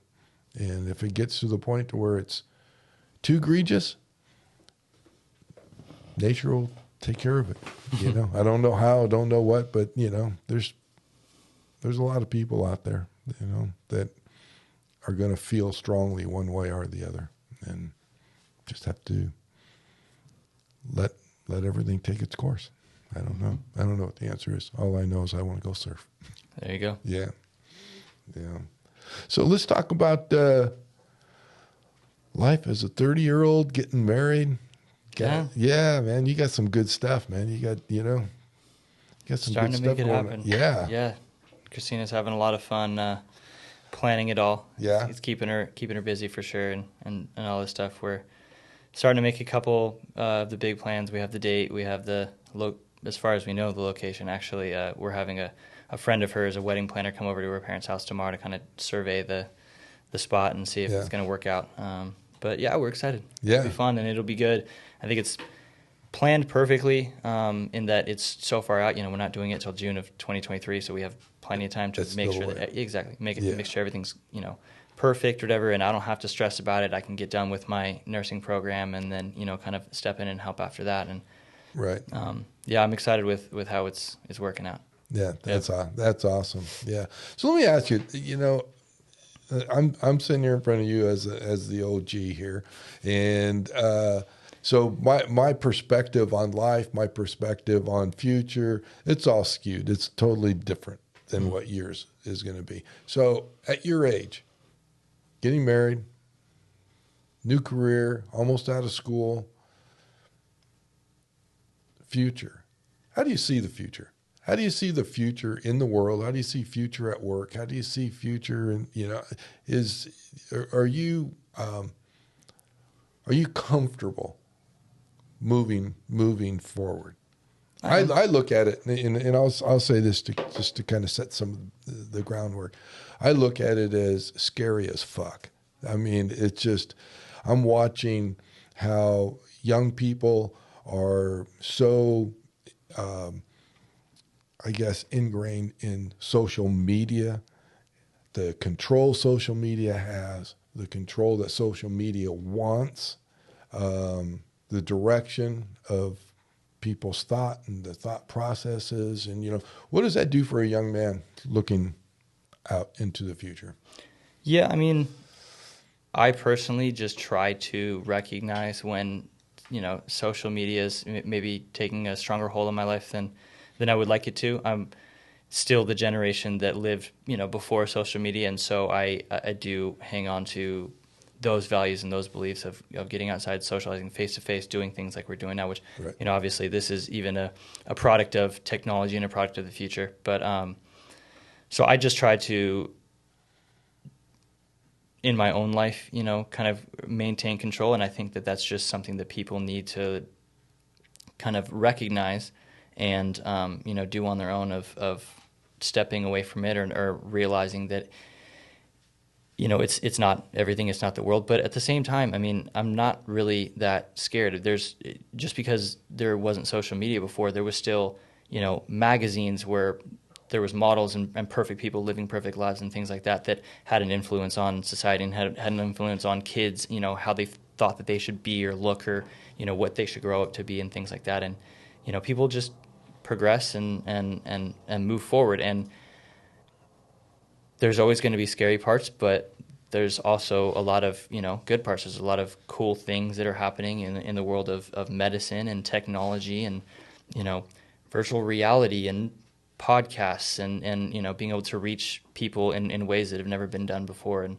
And if it gets to the point to where it's too egregious, nature will take care of it. I don't know how, I don't know what, but there's a lot of people out there, that are going to feel strongly one way or the other, and just have to let everything take its course. I don't know. I don't know what the answer is. All I know is I want to go surf.
There you go.
Yeah. So let's talk about life as a 30-year-old, getting married. Yeah, man, you got some good stuff, man. You got some
starting
good
to
stuff
make it
going
happen.
On. Yeah.
Yeah. Christina's having a lot of fun planning it all.
Yeah.
It's keeping her busy for sure, and all this stuff. We're starting to make a couple of the big plans. We have the date. We have as far as we know, the location. Actually, we're having a friend of hers, a wedding planner, come over to her parents' house tomorrow to kind of survey the spot and see if it's going to work out. But yeah, we're excited.
Yeah.
It'll be fun and it'll be good. I think it's planned perfectly in that it's so far out. We're not doing it till June of 2023, so we have plenty of time to make sure that make sure everything's perfect or whatever, and I don't have to stress about it. I can get done with my nursing program and then kind of step in and help after that. And
right,
I'm excited with how it's working out.
Yeah, that's awesome. Yeah. So let me ask you. I'm sitting here in front of you as the OG here, and so my perspective on life, my perspective on future, it's all skewed. It's totally different than what yours is going to be. So at your age, getting married, new career, almost out of school, future. How do you see the future? How do you see the future in the world? How do you see future at work? How do you see future in, are you comfortable moving forward? I look at it, and I'll say this just to kind of set some of the groundwork. I look at it as scary as fuck. I mean, it's just, I'm watching how young people are so, I guess, ingrained in social media, the control social media has, the control that social media wants, the direction of people's thought and the thought processes. And, what does that do for a young man looking out into the future?
Yeah, I mean, I personally just try to recognize when, social media is maybe taking a stronger hold on my life than I would like it to. I'm still the generation that lived, before social media, and so I do hang on to those values and those beliefs of getting outside, socializing face to face, doing things like we're doing now. Which,
right.
Obviously this is even a product of technology and a product of the future. But so I just try to, in my own life, kind of maintain control, and I think that that's just something that people need to kind of recognize and do on their own of stepping away from it or realizing that it's not everything, it's not the world. But at the same time, I mean, I'm not really that scared. Just because there wasn't social media before, there was still magazines where there was models and perfect people living perfect lives and things like that had an influence on society and had an influence on kids, how they thought that they should be or look, or what they should grow up to be and things like that. And people just progress and move forward, and there's always going to be scary parts, but there's also a lot of good parts. There's a lot of cool things that are happening in the world of medicine and technology and virtual reality and podcasts and being able to reach people in ways that have never been done before. And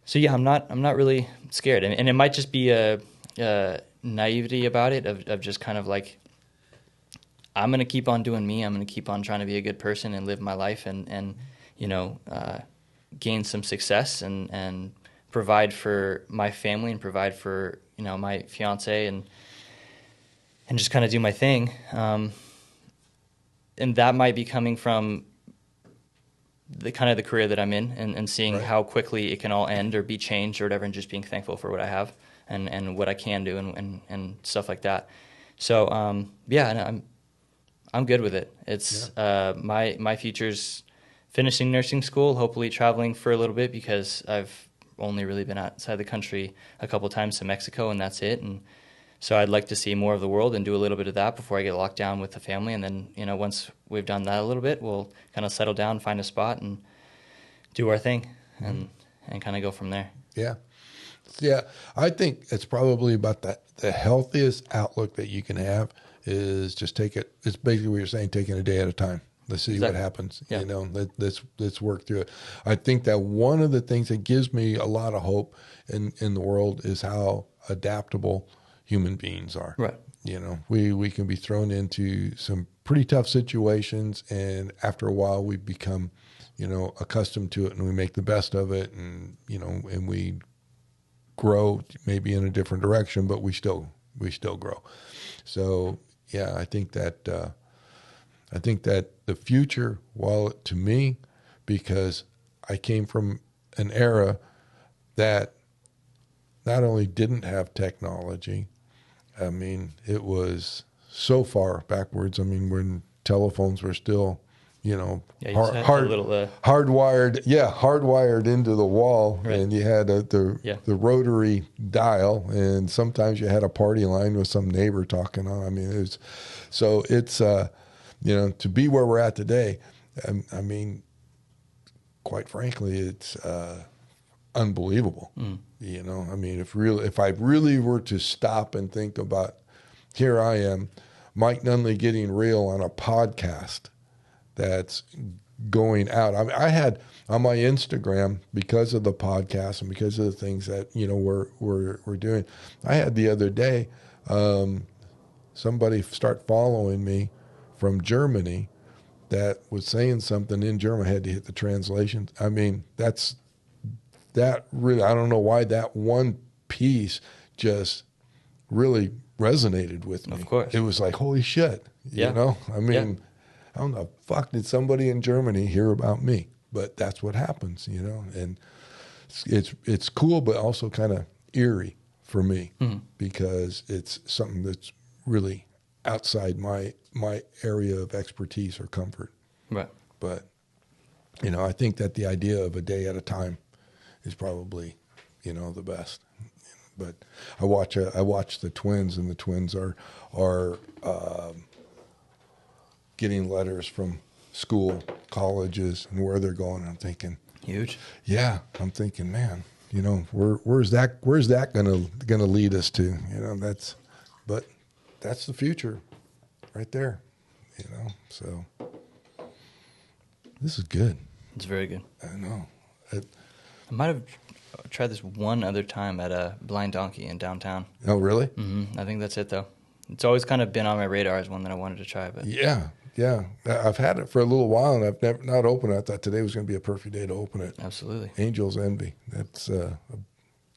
so I'm not really scared, and it might just be a naivety about it of just kind of like, I'm going to keep on doing me. I'm going to keep on trying to be a good person and live my life and gain some success and provide for my family and provide for, my fiance and just kind of do my thing. And that might be coming from the kind of the career that I'm in and seeing
right.
how quickly it can all end or be changed or whatever, and just being thankful for what I have and what I can do and stuff like that. So, and I'm good with it. It's my future's finishing nursing school, hopefully traveling for a little bit, because I've only really been outside the country a couple times to Mexico, and that's it. And so I'd like to see more of the world and do a little bit of that before I get locked down with the family. And then, once we've done that a little bit, we'll kind of settle down, find a spot, and do our thing and kind of go from there.
Yeah. Yeah. I think it's probably about the healthiest outlook that you can have is just take it. It's basically what you're saying, taking a day at a time. Let's see what happens.
Yeah.
Let's work through it. I think that one of the things that gives me a lot of hope in the world is how adaptable human beings are.
Right.
We can be thrown into some pretty tough situations, and after a while we become, accustomed to it, and we make the best of it, and and we grow maybe in a different direction, but we still grow. So yeah, I think that the future, while to me, because I came from an era that not only didn't have technology, I mean, it was so far backwards. I mean, when telephones were still, you know,
Yeah, you just had the little
hardwired into the wall,
Right.
and you had the rotary dial, and sometimes you had a party line with some neighbor talking on. I mean, it's you know, to be where we're at today. I mean, quite frankly, it's unbelievable. You know, I mean, if I really were to stop and think about, here I am, Mike Nunley getting real on a podcast that's going out. I mean, I had on my Instagram, because of the podcast and because of the things that, you know, we're doing. I had the other day somebody start following me from Germany that was saying something in German. I had to hit the translation. I mean, that really, I don't know why that one piece just really resonated with me.
Of course.
It was like, holy shit, you know? I mean, how the fuck did somebody in Germany hear about me? But that's what happens, you know? And it's cool, but also kind of eerie for me because it's something that's really outside my area of expertise or comfort.
Right.
But, you know, I think that the idea of a day at a time is probably, you know, the best. But I watch the Twins, and the Twins are getting letters from school, colleges, and where they're going. I'm thinking,
huge.
Yeah, I'm thinking, man, you know, where's that gonna lead us to? You know, that's the future, right there. You know, so this is good.
It's very good.
I know.
I might have tried this one other time at a Blind Donkey in downtown.
Oh, really?
I think that's it, though. It's always kind of been on my radar as one that I wanted to try. But
yeah. I've had it for a little while, and I've not opened it. I thought today was going to be a perfect day to open it.
Absolutely.
Angel's Envy. That's a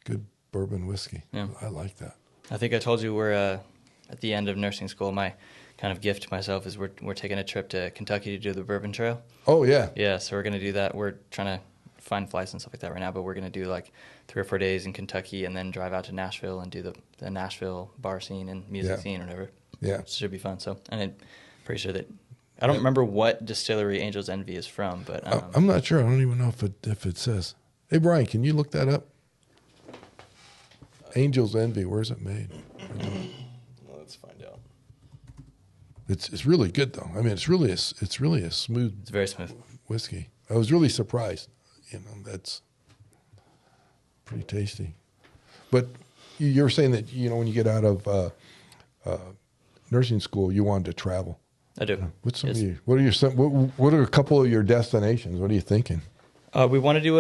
good bourbon whiskey.
Yeah.
I like that.
I think I told you we're at the end of nursing school. My kind of gift to myself is we're taking a trip to Kentucky to do the Bourbon Trail.
Oh, yeah.
Yeah, so we're going to do that. We're trying to find flights and stuff like that right now, but we're going to do like 3 or 4 days in Kentucky and then drive out to Nashville and do the Nashville bar scene and music scene or whatever.
Yeah.
So it should be fun. So, and I'm pretty sure that I don't remember what distillery Angel's Envy is from, but
I'm not sure. I don't even know if it says. Hey, Brian, can you look that up? Angel's Envy, where's it made?
Let's find out.
It's really good though. I mean, it's really a smooth.
It's very smooth
whiskey. I was really surprised. You know, that's pretty tasty. But you were saying that, you know, when you get out of nursing school, you wanted to travel.
I do.
What are a couple of your destinations? What are you thinking?
We want to do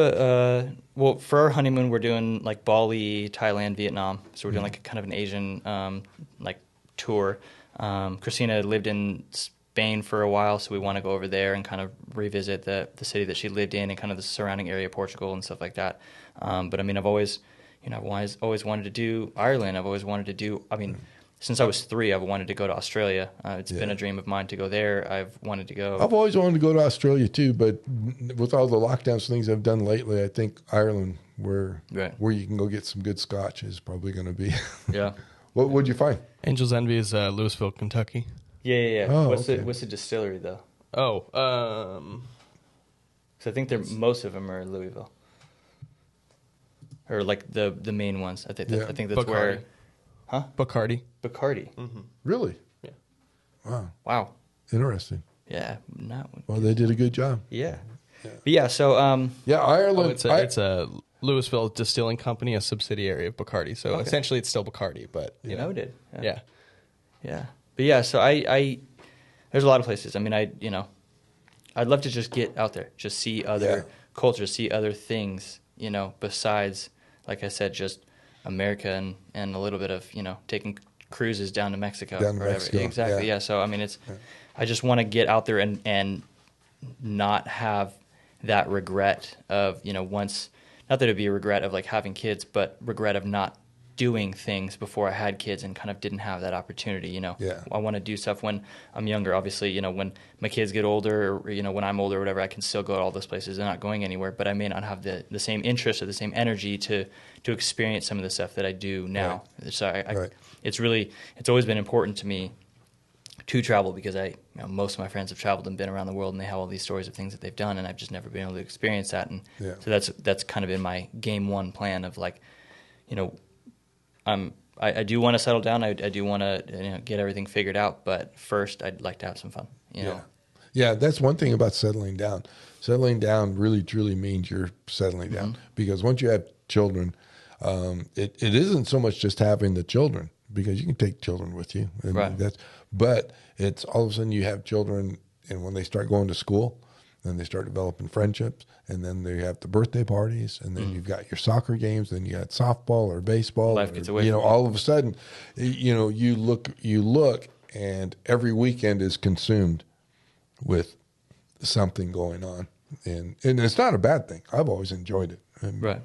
well, for our honeymoon, we're doing like Bali, Thailand, Vietnam. So we're doing like kind of an Asian like tour. Christina lived in Spain for a while, so we want to go over there and kind of revisit the city that she lived in and kind of the surrounding area, Portugal and stuff like that. But I mean, I've always wanted to do Ireland. I've always wanted to do, since I was 3, I've wanted to go to Australia. It's been a dream of mine to go there. I've wanted to go.
I've always wanted to go to Australia too, but with all the lockdowns things I've done lately, I think Ireland, where you can go get some good scotch, is probably going to be.
Yeah.
What would you find?
Angel's Envy is Louisville, Kentucky.
Yeah.
Oh,
what's the distillery though?
Oh,
because I think most of them are in Louisville, or like the main ones. I think that's
Bacardi.
where. Huh?
Bacardi.
Mm-hmm.
Really?
Yeah.
Wow.
Interesting.
Yeah.
Well, they did a good job.
Yeah. But yeah. So.
Ireland.
It's a Louisville Distilling Company, a subsidiary of Bacardi. So essentially, it's still Bacardi, but
Noted.
Yeah.
But yeah. So I there's a lot of places. I mean, I'd love to just get out there, just see other cultures, see other things. You know, besides, like I said, just America and a little bit of, you know, taking cruises down to Mexico or whatever.
Mexico,
exactly. Yeah. So I mean, I just want to get out there and not have that regret of, you know, not that it'd be a regret of like having kids, but regret of not doing things before I had kids and kind of didn't have that opportunity. I want to do stuff when I'm younger. Obviously, when my kids get older, or, when I'm older or whatever, I can still go to all those places. They're not going anywhere, but I may not have the same interest or the same energy to experience some of the stuff that I do now. Right. So it's always been important to me to travel, because most of my friends have traveled and been around the world, and they have all these stories of things that they've done, and I've just never been able to experience that. And so that's kind of been my game one plan of like, I do want to settle down. I do want to get everything figured out, but first I'd like to have some fun.
Yeah, that's one thing about settling down. Settling down really truly means you're settling down, because once you have children, it isn't so much just having the children, because you can take children with you, and
right.
But it's all of a sudden you have children, and when they start going to school, then they start developing friendships, and then they have the birthday parties, and then you've got your soccer games, then you got softball or baseball.
Life gets away.
All of a sudden, you look, and every weekend is consumed with something going on, and it's not a bad thing. I've always enjoyed it. And,
right.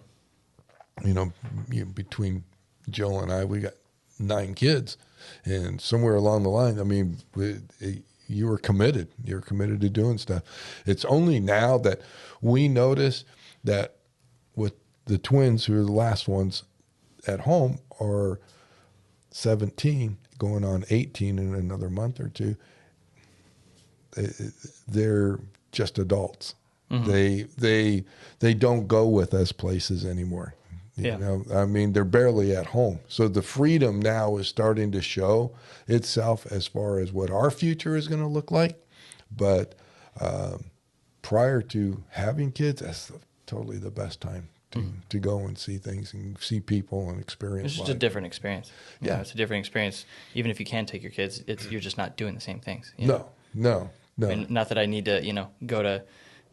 Between Jill and I, we got 9 kids, and somewhere along the line, you were committed. You were committed to doing stuff. It's only now that we notice that with the twins, who are the last ones at home, are 17, going on 18 in another month or two. They're just adults. They don't go with us places anymore. They're barely at home. So the freedom now is starting to show itself as far as what our future is going to look like. But prior to having kids, that's totally the best time to go and see things and see people and experience.
It's just a different experience. It's a different experience. Even if you can take your kids, you're just not doing the same things.
No.
I mean, not that I need to,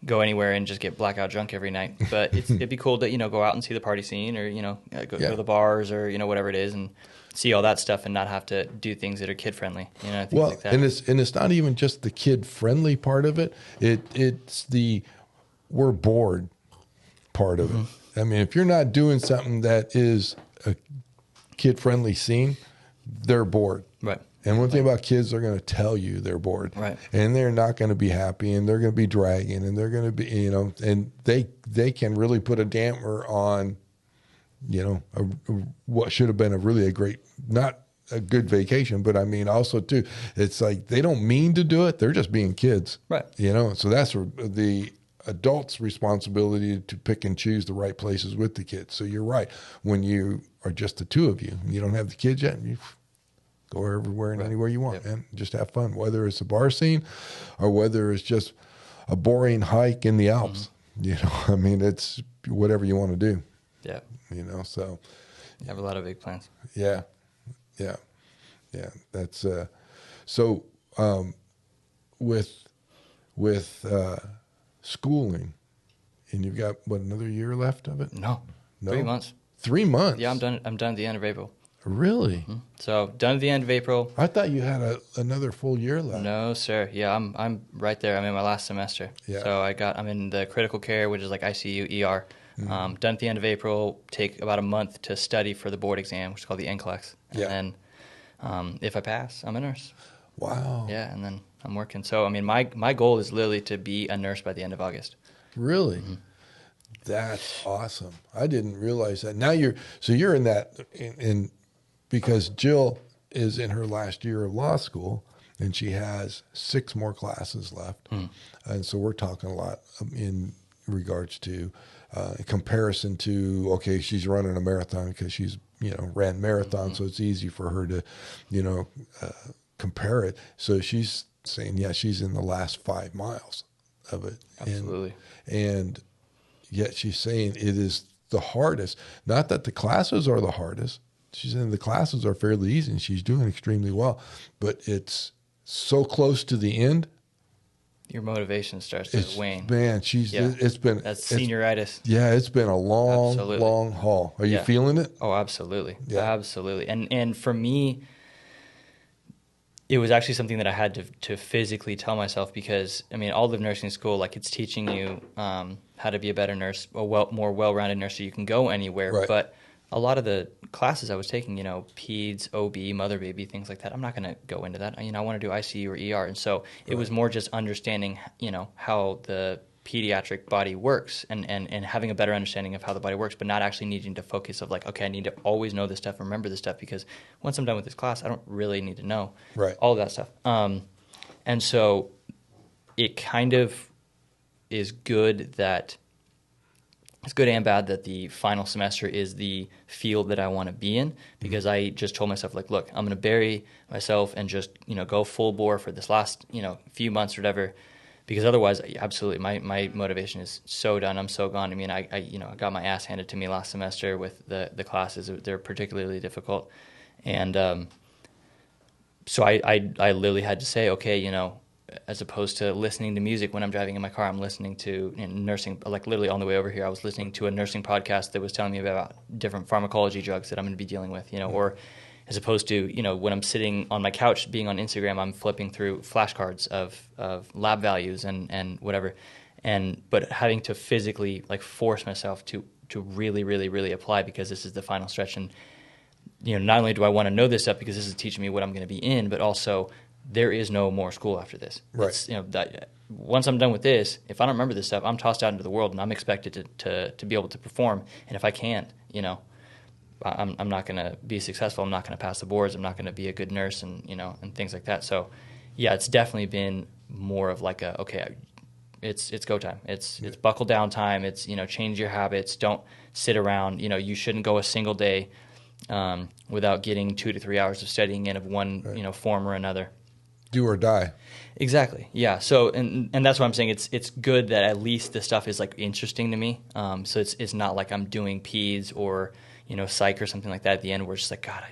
go anywhere and just get blackout drunk every night, but it'd be cool to go out and see the party scene, or go to the bars, or whatever it is, and see all that stuff, and not have to do things that are kid friendly. Things like that.
and it's not even just the kid friendly part of it. It's the we're bored part of it. I mean, if you're not doing something that is a kid friendly scene, they're bored.
Right.
And one thing about kids, they're going to tell you they're bored,
right? And
they're not going to be happy, and they're going to be dragging, and they're going to be, and they can really put a damper on, what should have been a great, not a good vacation, but I mean also too, it's like they don't mean to do it; they're just being kids,
right?
So that's the adult's responsibility to pick and choose the right places with the kids. So you're right, when you are just the two of you, and you don't have the kids yet, you go everywhere and anywhere you want, and just have fun, whether it's a bar scene or whether it's just a boring hike in the Alps. I mean, it's whatever you want to do.
Yeah.
So
you have a lot of big plans.
Yeah. That's so with schooling, and you've got another year left of it?
No. 3 months.
3 months.
Yeah, I'm done at the end of April.
Really?
So done at the end of April.
I thought you had another full year left.
No, sir. Yeah, I'm right there. I'm in my last semester. Yeah. So I'm in the critical care, which is like ICU, ER. Done at the end of April. Take about a month to study for the board exam, which is called the NCLEX. And then if I pass, I'm a nurse.
Wow.
Yeah, and then I'm working. So I mean, my goal is literally to be a nurse by the end of August.
Really? That's awesome. I didn't realize that. Now you're in that in because Jill is in her last year of law school, and she has 6 more classes left. And so we're talking a lot in regards to comparison to, okay, she's running a marathon because she's, ran marathons, so it's easy for her to, compare it. So she's saying, she's in the last 5 miles of it.
Absolutely.
And yet she's saying it is the hardest. Not that the classes are the hardest. She's saying the classes are fairly easy, and she's doing extremely well. But it's so close to the end.
Your motivation starts to wane.
Man, it's been...
That's senioritis.
Yeah, it's been a long haul. Are you feeling it?
Oh, absolutely.
Yeah.
Absolutely. And for me, it was actually something that I had to physically tell myself, because, I mean, all of nursing school, like, it's teaching you how to be a better nurse, more well-rounded nurse, so you can go anywhere.
Right.
But a lot of the classes I was taking, peds, OB, mother baby, things like that, I'm not going to go into that. I want to do ICU or ER. And so it was more just understanding, how the pediatric body works and having a better understanding of how the body works, but not actually needing to focus of like, okay, I need to always know this stuff, remember this stuff, because once I'm done with this class, I don't really need to know all of that stuff. And so it kind of is good that it's good and bad that the final semester is the field that I want to be in, because I just told myself, like, look, I'm going to bury myself and just, go full bore for this last, few months or whatever, because otherwise, absolutely, my motivation is so done. I'm so gone. I mean, I got my ass handed to me last semester with the classes. They're particularly difficult. And so I literally had to say, okay, as opposed to listening to music when I'm driving in my car, I'm listening to nursing, like literally on the way over here, I was listening to a nursing podcast that was telling me about different pharmacology drugs that I'm going to be dealing with, or as opposed to, when I'm sitting on my couch being on Instagram, I'm flipping through flashcards of lab values and whatever. But having to physically like force myself to really, really, really apply, because this is the final stretch. And, not only do I want to know this stuff because this is teaching me what I'm going to be in, but also there is no more school after this.
Right.
It's, once I'm done with this, if I don't remember this stuff, I'm tossed out into the world, and I'm expected to be able to perform. And if I can't, I'm not going to be successful. I'm not going to pass the boards. I'm not going to be a good nurse, and and things like that. So, yeah, it's definitely been more of like it's go time. It's buckle down time. It's change your habits. Don't sit around. You shouldn't go a single day without getting 2 to 3 hours of studying in of one form or another.
Do or die.
Exactly. Yeah. So and that's what I'm saying. It's good that at least the stuff is like interesting to me. So it's not like I'm doing peds or psych or something like that at the end where it's just like, God,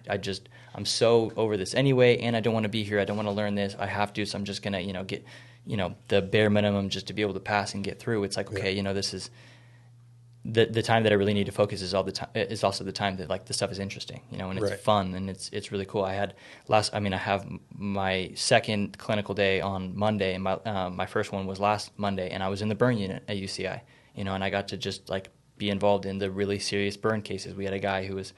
I'm so over this anyway, and I don't want to be here. I don't want to learn this. I have to, so I'm just gonna get the bare minimum just to be able to pass and get through. It's like, okay, this is the time that I really need to focus is also the time that like the stuff is interesting, and it's fun and it's really cool. I have my second clinical day on Monday, and my first one was last Monday, and I was in the burn unit at UCI, and I got to just like be involved in the really serious burn cases. We had a guy who was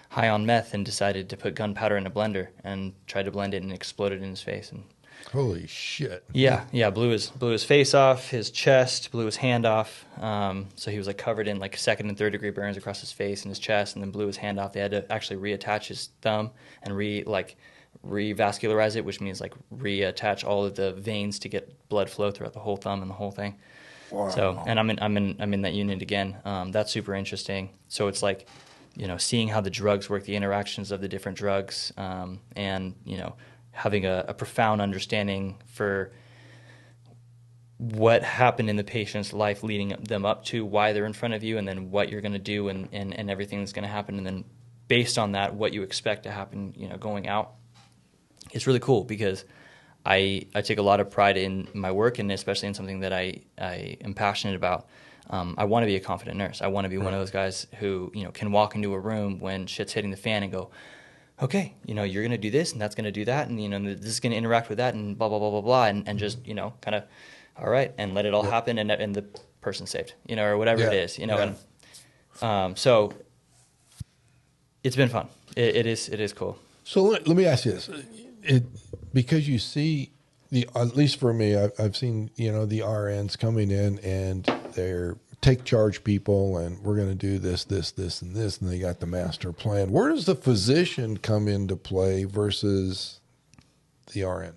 high on meth and decided to put gunpowder in a blender and tried to blend it and exploded in his face. And
holy shit.
Yeah, blew his face off, his chest, blew his hand off. So he was like covered in like 2nd and 3rd degree burns across his face and his chest, and then blew his hand off. They had to actually reattach his thumb and revascularize it, which means like reattach all of the veins to get blood flow throughout the whole thumb and the whole thing.
Wow.
So, and I'm in that unit again. That's super interesting. So it's like, seeing how the drugs work, the interactions of the different drugs, and having a profound understanding for what happened in the patient's life leading them up to why they're in front of you, and then what you're going to do and everything that's going to happen, and then based on that, what you expect to happen, going out. It's really cool because I take a lot of pride in my work, and especially in something that I am passionate about. I want to be a confident nurse. I want to be one of those guys who, can walk into a room when shit's hitting the fan and go, okay, you're going to do this and that's going to do that, and, this is going to interact with that and blah, blah, blah, blah, blah, and just, kind of, all right, and let it all happen, and the person's saved, or whatever it is, and so it's been fun. It is cool.
So let me ask you this. Because you see, at least for me, I've seen, the RNs coming in and they're take charge people, and we're going to do this, this, this, and this, and they got the master plan. Where does the physician come into play versus the RN?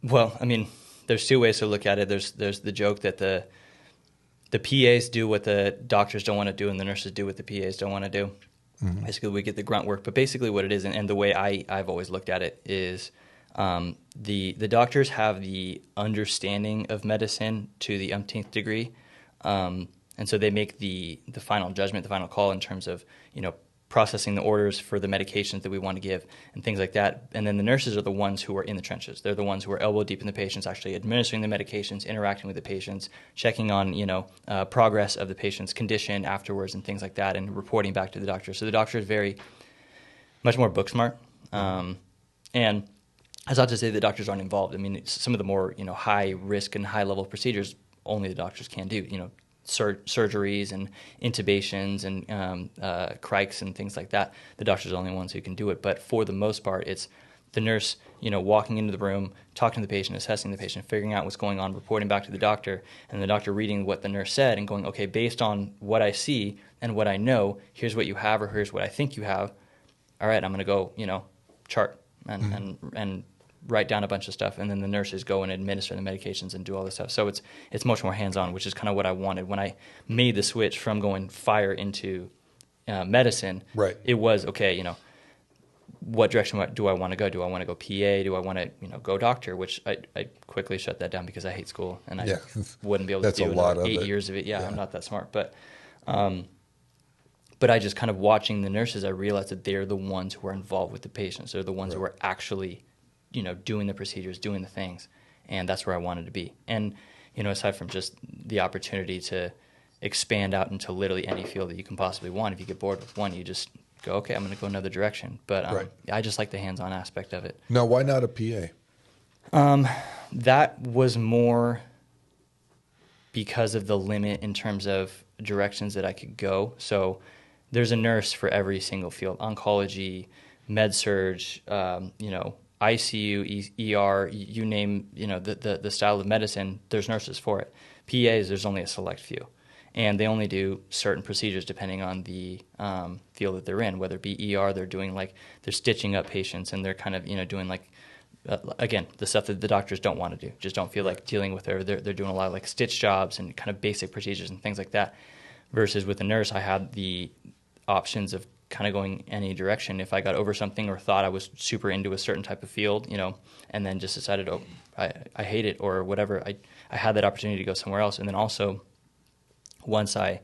Well, I mean, there's 2 ways to look at it. There's the joke that the PAs do what the doctors don't want to do, and the nurses do what the PAs don't want to do. Mm-hmm. Basically, we get the grunt work. But basically what it is, and the way I've always looked at it is the doctors have the understanding of medicine to the umpteenth degree. And so they make the final judgment, the final call in terms of, processing the orders for the medications that we want to give and things like that. And then the nurses are the ones who are in the trenches. They're the ones who are elbow deep in the patients, actually administering the medications, interacting with the patients, checking on, progress of the patient's condition afterwards and things like that, and reporting back to the doctor. So the doctor is very much more book smart. And that's not to say the doctors aren't involved. I mean, some of the more, high risk and high level procedures only the doctors can do, surgeries and intubations and crikes and things like that, the doctor's the only ones who can do it. But for the most part, it's the nurse, walking into the room, talking to the patient, assessing the patient, figuring out what's going on, reporting back to the doctor, and the doctor reading what the nurse said and going, okay, based on what I see and what I know, here's what you have or here's what I think you have. All right, I'm going to go, chart and write down a bunch of stuff, and then the nurses go and administer the medications and do all this stuff. So it's much more hands-on, which is kind of what I wanted. When I made the switch from going fire into medicine,
right.
It was, okay, what direction do I want to go? Do I want to go PA? Do I want to, go doctor? Which I quickly shut that down because I hate school, and I wouldn't be able to do another 8 years of it. Yeah, I'm not that smart. But I just kind of watching the nurses, I realized that they're the ones who are involved with the patients. They're the ones who are actually doing the procedures, doing the things, and that's where I wanted to be. And, aside from just the opportunity to expand out into literally any field that you can possibly want, if you get bored with one, you just go, okay, I'm going to go another direction. But I just like the hands-on aspect of it.
Now, why not a PA?
That was more because of the limit in terms of directions that I could go. So there's a nurse for every single field: oncology, med-surg, ICU, ER, you name, the style of medicine, there's nurses for it. PAs, there's only a select few. And they only do certain procedures depending on the field that they're in, whether it be ER, they're doing they're stitching up patients, and they're kind of, doing again, the stuff that the doctors don't want to do, just don't feel like dealing with it. They're doing a lot of stitch jobs and kind of basic procedures and things like that. Versus with a nurse, I had the options of kind of going any direction. If I got over something or thought I was super into a certain type of field, and then just decided, I hate it or whatever, I had that opportunity to go somewhere else. And then also, once I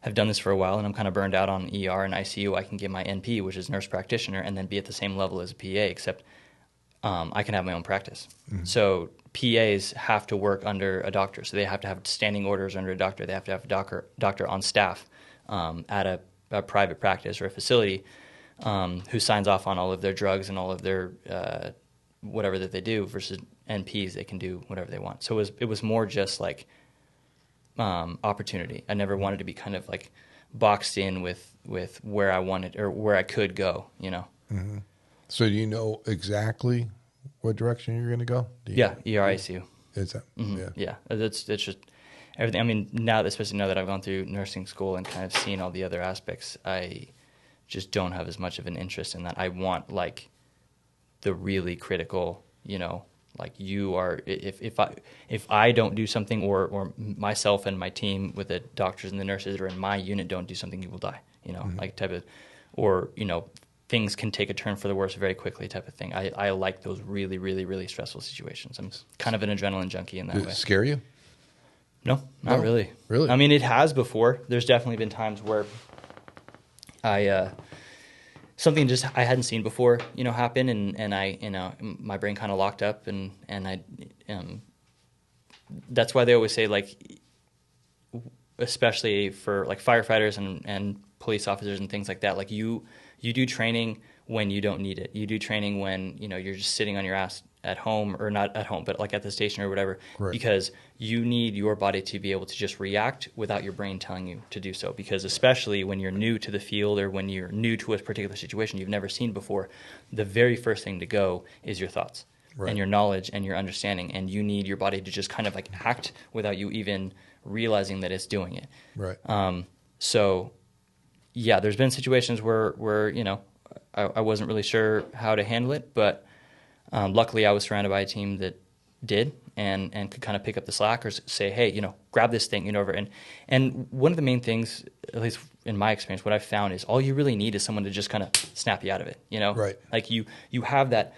have done this for a while and I'm kind of burned out on ER and ICU, I can get my NP, which is nurse practitioner, and then be at the same level as a PA, except I can have my own practice. Mm-hmm. So PAs have to work under a doctor. So they have to have standing orders under a doctor. They have to have a doctor on staff at a private practice or a facility who signs off on all of their drugs and all of their whatever that they do, versus NPs, they can do whatever they want. So it was more just opportunity. I never wanted to be kind of boxed in with where I wanted or where I could go,
Mm-hmm. So do you know exactly what direction you're going to go?
ER, ICU.
Is that?
Mm-hmm. Yeah. It's just everything. I mean, especially now that I've gone through nursing school and kind of seen all the other aspects, I just don't have as much of an interest in that. I want the really critical, you are, if I don't do something, or myself and my team with the doctors and the nurses that are in my unit don't do something, you will die, mm-hmm. type of, or, things can take a turn for the worse very quickly type of thing. I like those really, really, really stressful situations. I'm kind of an adrenaline junkie in that way.
Does it scare you?
No, not really.
Really?
I mean, it has before. There's definitely been times where something just I hadn't seen before, happen, and I, my brain kind of locked up, and I, that's why they always say, especially for firefighters and police officers and things like that, you do training when you don't need it. You do training when, you're just sitting on your ass at home, or not at home, but at the station or whatever,
right.
Because you need your body to be able to just react without your brain telling you to do so. Because especially when you're new to the field, or when you're new to a particular situation you've never seen before, the very first thing to go is your thoughts, right. And your knowledge and your understanding. And you need your body to just kind of act without you even realizing that it's doing it.
Right.
So yeah, there's been situations where I wasn't really sure how to handle it, but luckily I was surrounded by a team that did and could kind of pick up the slack, or say, hey, grab this thing, over. And one of the main things, at least in my experience, what I've found is all you really need is someone to just kind of snap you out of it,
Right.
You have that,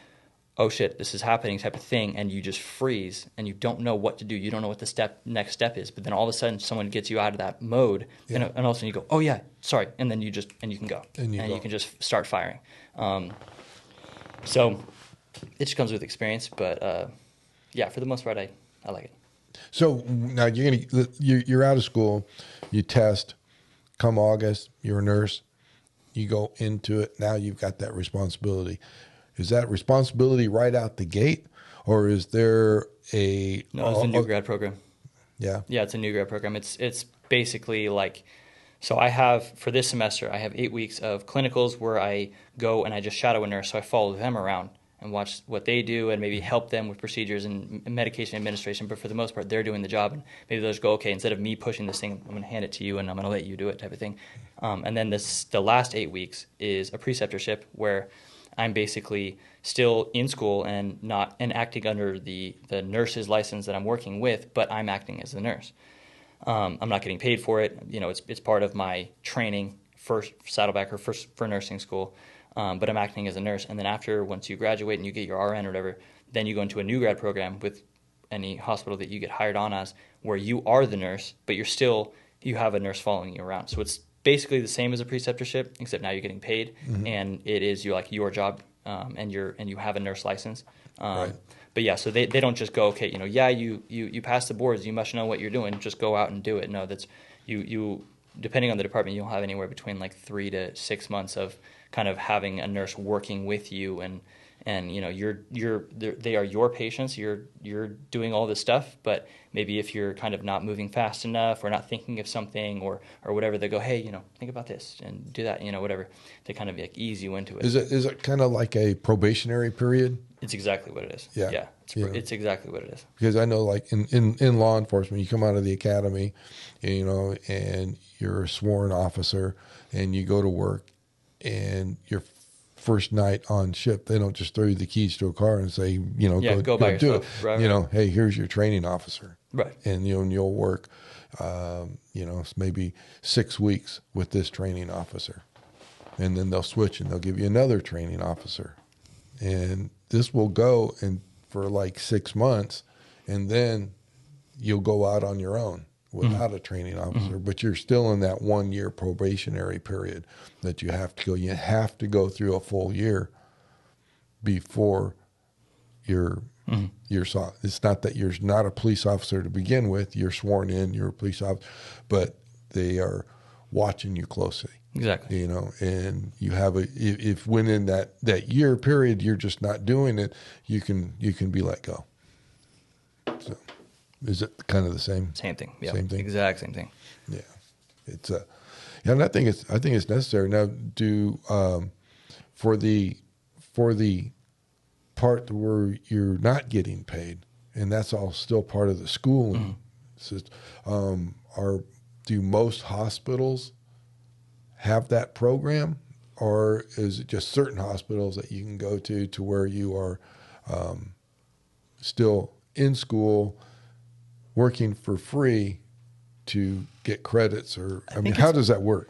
oh shit, this is happening type of thing, and you just freeze, and you don't know what to do. You don't know what the next step is. But then all of a sudden, someone gets you out of that mode, and all of a sudden you go, oh yeah, sorry, and then you can go, and you can just start firing. So it just comes with experience, but yeah, for the most part, I like it.
So now you're out of school, you test. Come August, you're a nurse. You go into it. Now you've got that responsibility. Is that responsibility right out the gate, or is there
No, it's a new grad program.
Yeah.
Yeah, it's a new grad program. It's basically like, so I have, for this semester, I have 8 weeks of clinicals where I go and I just shadow a nurse. So I follow them around and watch what they do and maybe help them with procedures and medication administration. But for the most part, they're doing the job. And maybe they'll just go, okay, instead of me pushing this thing, I'm going to hand it to you and I'm going to let you do it type of thing. And then the last 8 weeks is a preceptorship where I'm basically still in school and acting under the nurse's license that I'm working with, but I'm acting as the nurse. I'm not getting paid for it. You know, it's part of my training for Saddleback or for nursing school. But I'm acting as a nurse. And then once you graduate and you get your RN or whatever, then you go into a new grad program with any hospital that you get hired on as, where you are the nurse, but you have a nurse following you around. So it's basically the same as a preceptorship, except now you're getting paid, and it is your job, and you have a nurse license.
Right.
But yeah, so they don't just go, okay, you passed the boards, you must know what you're doing, just go out and do it. No, that's you depending on the department, you'll have anywhere between like 3 to 6 months of kind of having a nurse working with you, and they are your patients. You're doing all this stuff, but maybe if you're kind of not moving fast enough or not thinking of something or whatever, they go, hey, think about this and do that, whatever. They kind of like ease you into it.
Is it kind of like a probationary period?
It's exactly what it is.
Yeah.
It's exactly what it is.
Because I know, like in law enforcement, you come out of the academy, and you're a sworn officer, and you go to work, and your first night on shift, they don't just throw you the keys to a car and say,
go by
do it.
yourself. Right.
Hey, here's your training officer.
Right.
And you'll work, maybe 6 weeks with this training officer, and then they'll switch and they'll give you another training officer, and this will go for like 6 months, and then you'll go out on your own without a training officer, but you're still in that 1 year probationary period that you have to go. You have to go through a full year before you're it's not that you're not a police officer to begin with. You're sworn in, you're a police officer, but they are watching you closely.
Exactly.
And you have if when in that year period you're just not doing it, you can be let go. So, is it kind of the same?
Same thing. Yeah.
Same thing.
Exact same thing.
Yeah. It's and I think it's necessary. Now, for the part where you're not getting paid, and that's all still part of the schooling system. Do most hospitals have that program, or is it just certain hospitals that you can go to where you are still in school working for free to get credits? Or how does that work?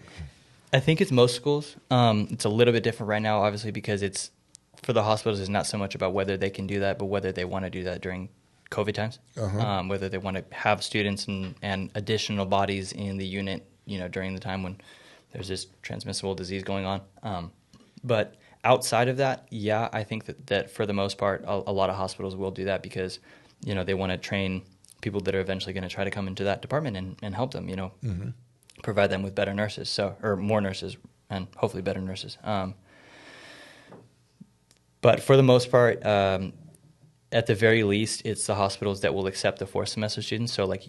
I think it's most schools. It's a little bit different right now, obviously, because it's for the hospitals. It's not so much about whether they can do that, but whether they want to do that during COVID times, whether they want to have students and additional bodies in the unit, during the time when there's this transmissible disease going on. But outside of that, yeah, I think that for the most part, a lot of hospitals will do that because, they want to train people that are eventually going to try to come into that department and help them, provide them with better nurses, or more nurses and hopefully better nurses. But for the most part, at the very least, it's the hospitals that will accept the 4th semester students. So, like,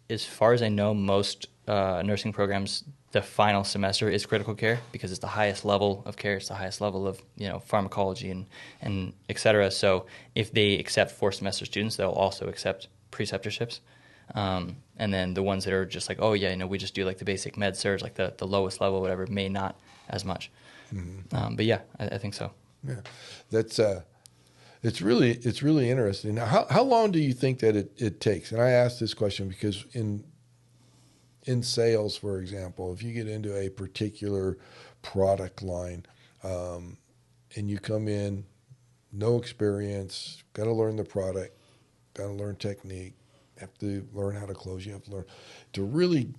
as far as I know, most nursing programs, the final semester is critical care because it's the highest level of care. It's the highest level of pharmacology and et cetera. So if they accept 4th semester students, they'll also accept preceptorships. And then the ones that are just like, we just do like the basic med surg, like the lowest level, whatever, may not as much. But yeah, I think so.
Yeah, that's it's really interesting. Now, how long do you think that it takes? And I ask this question because in sales, for example, if you get into a particular product line, and you come in, no experience, got to learn the product, got to learn technique, have to learn how to close, you have to learn to really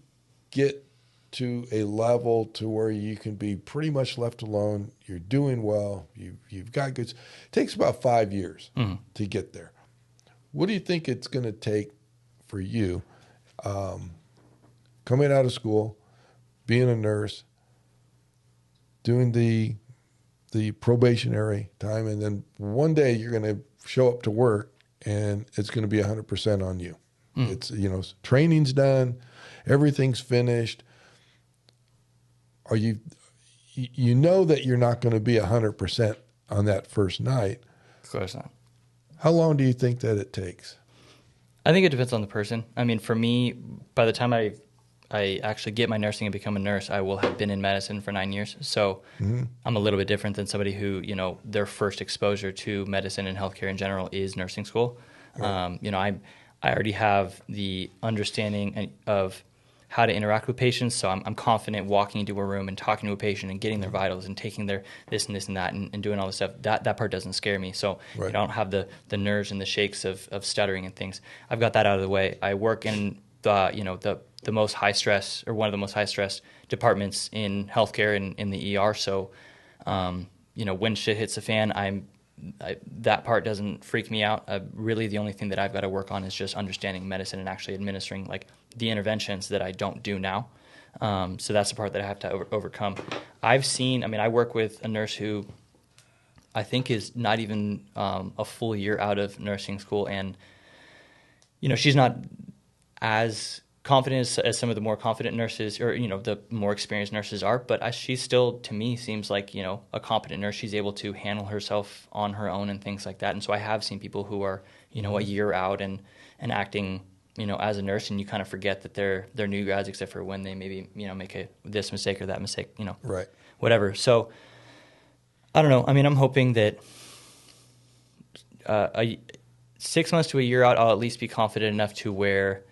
get to a level to where you can be pretty much left alone. You're doing well. You've got goods. It takes about 5 years to get there. What do you think it's going to take for you, coming out of school, being a nurse, doing the probationary time, and then one day you're going to show up to work and it's going to be 100% on you. It's, training's done. everything's finished. Are you know that you're not going to be 100% on that first night.
Of course not.
How long do you think that it takes?
I think it depends on the person. I mean, for me, by the time I actually get my nursing and become a nurse, I will have been in medicine for 9 years. So I'm a little bit different than somebody who, their first exposure to medicine and healthcare in general is nursing school. Right. I already have the understanding of how to interact with patients, so I'm confident walking into a room and talking to a patient and getting their vitals and taking their this and this and that and doing all this stuff. That part doesn't scare me. So right. I don't have the nerves and the shakes of stuttering and things. I've got that out of the way. I work in the most high stress, or one of the most high stress departments in healthcare in the ER. So when shit hits the fan, that part doesn't freak me out. Really, the only thing that I've got to work on is just understanding medicine and actually administering the interventions that I don't do now. So that's the part that I have to overcome. I work with a nurse who I think is not even a full year out of nursing school, and she's not as confident as some of the more confident nurses, or the more experienced nurses are, but she still, to me, seems like a competent nurse. She's able to handle herself on her own and things like that. And so I have seen people who are a year out and acting as a nurse, and you kind of forget that they're new grads, except for when they maybe make this mistake or that mistake,
right,
whatever. So I don't know. I mean, I'm hoping that 6 months to a year out, I'll at least be confident enough to where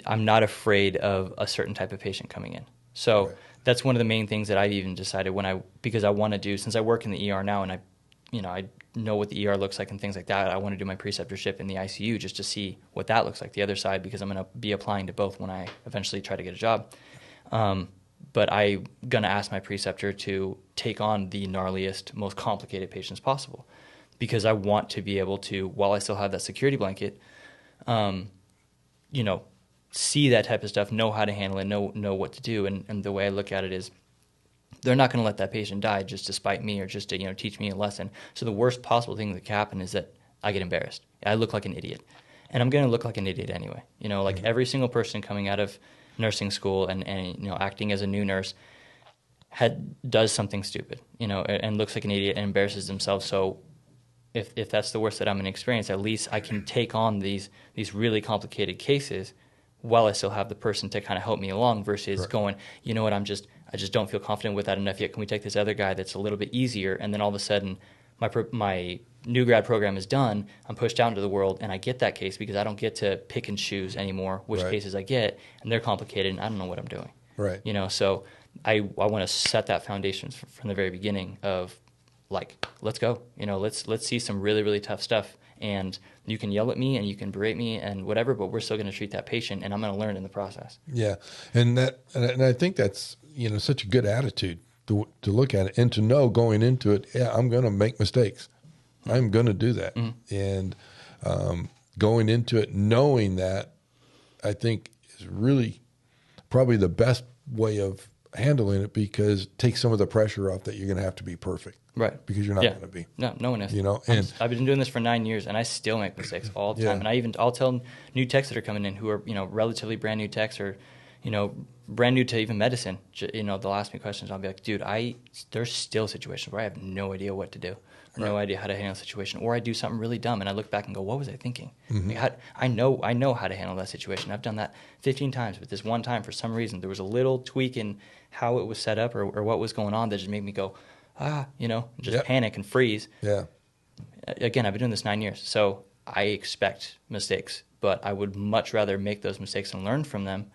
I'm not afraid of a certain type of patient coming in. So right. That's one of the main things that I've even decided because I want to do, since I work in the ER now and I know what the ER looks like and things like that, I want to do my preceptorship in the ICU just to see what that looks like, the other side, because I'm going to be applying to both when I eventually try to get a job. But I'm going to ask my preceptor to take on the gnarliest, most complicated patients possible, because I want to be able to, while I still have that security blanket, see that type of stuff, know how to handle it, know what to do. And the way I look at it is, they're not going to let that patient die just to spite me or just to teach me a lesson. So the worst possible thing that can happen is that I get embarrassed. I look like an idiot. And I'm going to look like an idiot anyway. Mm-hmm. Every single person coming out of nursing school and acting as a new nurse does something stupid, and looks like an idiot and embarrasses themselves. So if that's the worst that I'm going to experience, at least I can take on these really complicated cases while I still have the person to kind of help me along, versus right. going, what, I just don't feel confident with that enough yet. Can we take this other guy that's a little bit easier? And then all of a sudden, my new grad program is done. I'm pushed out into the world, and I get that case because I don't get to pick and choose anymore which right. cases I get, and they're complicated, and I don't know what I'm doing.
Right.
So I want to set that foundation from the very beginning of, let's go. Let's see some really, really tough stuff. And you can yell at me and you can berate me and whatever, but we're still going to treat that patient, and I'm going to learn in the process.
Yeah, and I think that's such a good attitude to look at it, and to know going into it, yeah, I'm going to make mistakes. Mm-hmm. I'm going to do that, mm-hmm. and going into it knowing that, I think, is really probably the best way of handling it, because it takes some of the pressure off that you're going to have to be perfect.
Right.
Because you're not going to be.
No one is.
And
I've been doing this for 9 years, and I still make mistakes all the time. And I'll tell new techs that are coming in who are, relatively brand new techs, or, brand new to even medicine. They'll ask me questions. I'll be like, dude, there's still situations where I have no idea what to do, or no idea how to handle a situation, or I do something really dumb and I look back and go, what was I thinking? Mm-hmm. I know how to handle that situation. I've done that 15 times, but this one time, for some reason, there was a little tweak in how it was set up or what was going on that just made me go, just panic and freeze.
Yeah.
Again, I've been doing this 9 years, so I expect mistakes, but I would much rather make those mistakes and learn from them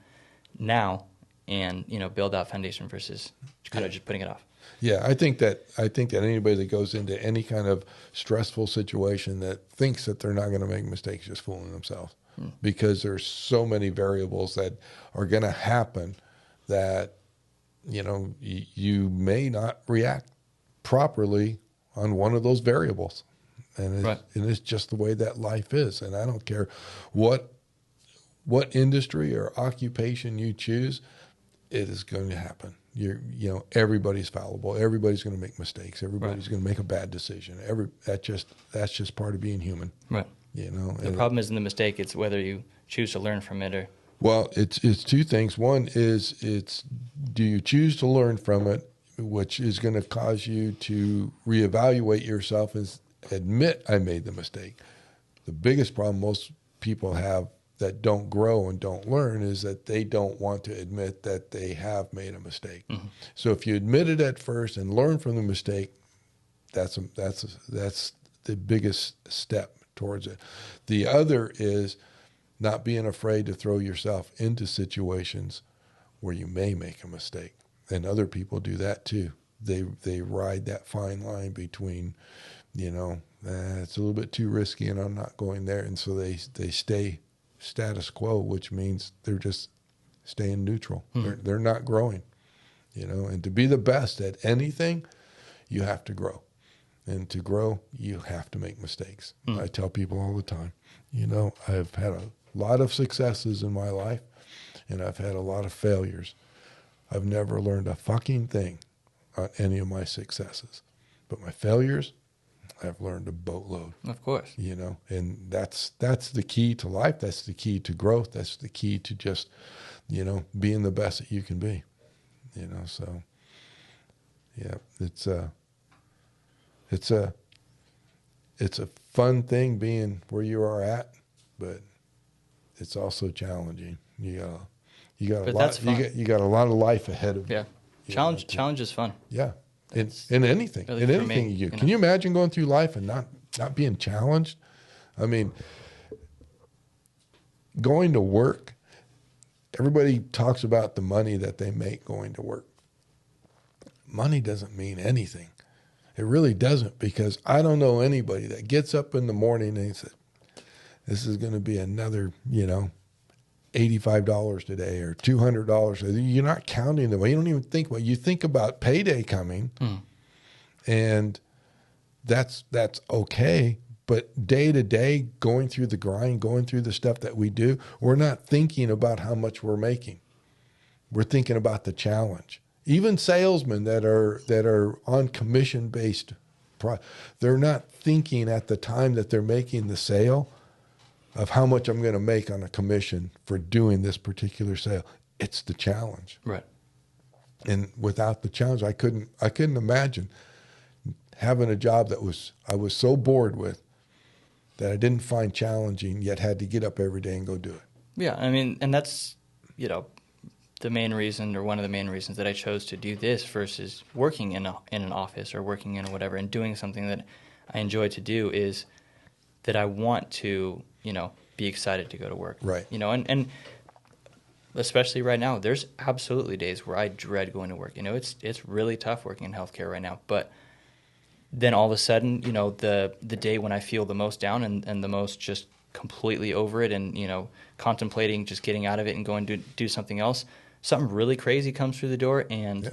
now, and build that foundation versus kind of just putting it off.
Yeah, I think that anybody that goes into any kind of stressful situation that thinks that they're not going to make mistakes, just fooling themselves, because there's so many variables that are going to happen that you may not react properly on one of those variables, and it's just the way that life is. And I don't care what industry or occupation you choose, it is going to happen. Everybody's fallible. Everybody's going to make mistakes. Everybody's going to make a bad decision. That's just part of being human.
Right.
you know.
The problem isn't the mistake; it's whether you choose to learn from it or.
Well, it's two things. One is do you choose to learn from it, which is going to cause you to reevaluate yourself and admit I made the mistake. The biggest problem most people have that don't grow and don't learn is that they don't want to admit that they have made a mistake. Mm-hmm. So if you admit it at first and learn from the mistake, that's the biggest step towards it. The other is not being afraid to throw yourself into situations where you may make a mistake. And other people do that too. They ride that fine line between, you know, it's a little bit too risky and I'm not going there. And so they stay status quo, which means they're just staying neutral. Mm-hmm. They're not growing, you know. And to be the best at anything, you have to grow. And to grow, you have to make mistakes. Mm-hmm. I tell people all the time, you know, I've had a lot of successes in my life, and I've had a lot of failures. I've never learned a fucking thing on any of my successes. But my failures, I've learned a boatload.
Of course.
You know, and that's the key to life. That's the key to growth. That's the key to just, you know, being the best that you can be. You know, so, yeah, it's a fun thing being where you are at, but it's also challenging. You got a lot. You got a lot of life ahead of you.
Yeah, challenge is fun.
Yeah, in anything, really in anything you do. Can you imagine going through life and not being challenged? I mean, going to work. Everybody talks about the money that they make going to work. Money doesn't mean anything. It really doesn't, because I don't know anybody that gets up in the morning and says, this is going to be another, you know, $85 today or $200. You're not counting them. You don't even think about it. You think about payday coming, and that's okay. But day to day, going through the grind, going through the stuff that we do, we're not thinking about how much we're making. We're thinking about the challenge. Even salesmen that are on commission-based, they're not thinking at the time that they're making the sale of how much I'm going to make on a commission for doing this particular sale. It's the challenge.
Right.
And without the challenge, I couldn't imagine having a job that I was so bored with that I didn't find challenging, yet had to get up every day and go do it.
Yeah, I mean, and that's, you know, the main reason, or one of the main reasons, that I chose to do this versus working in an office or working in whatever and doing something that I enjoy to do, is that I want to, you know, be excited to go to work.
Right.
You know, and especially right now, there's absolutely days where I dread going to work. You know, it's really tough working in healthcare right now. But then all of a sudden, you know, the day when I feel the most down and the most just completely over it and, you know, contemplating just getting out of it and going to do something else, something really crazy comes through the door, and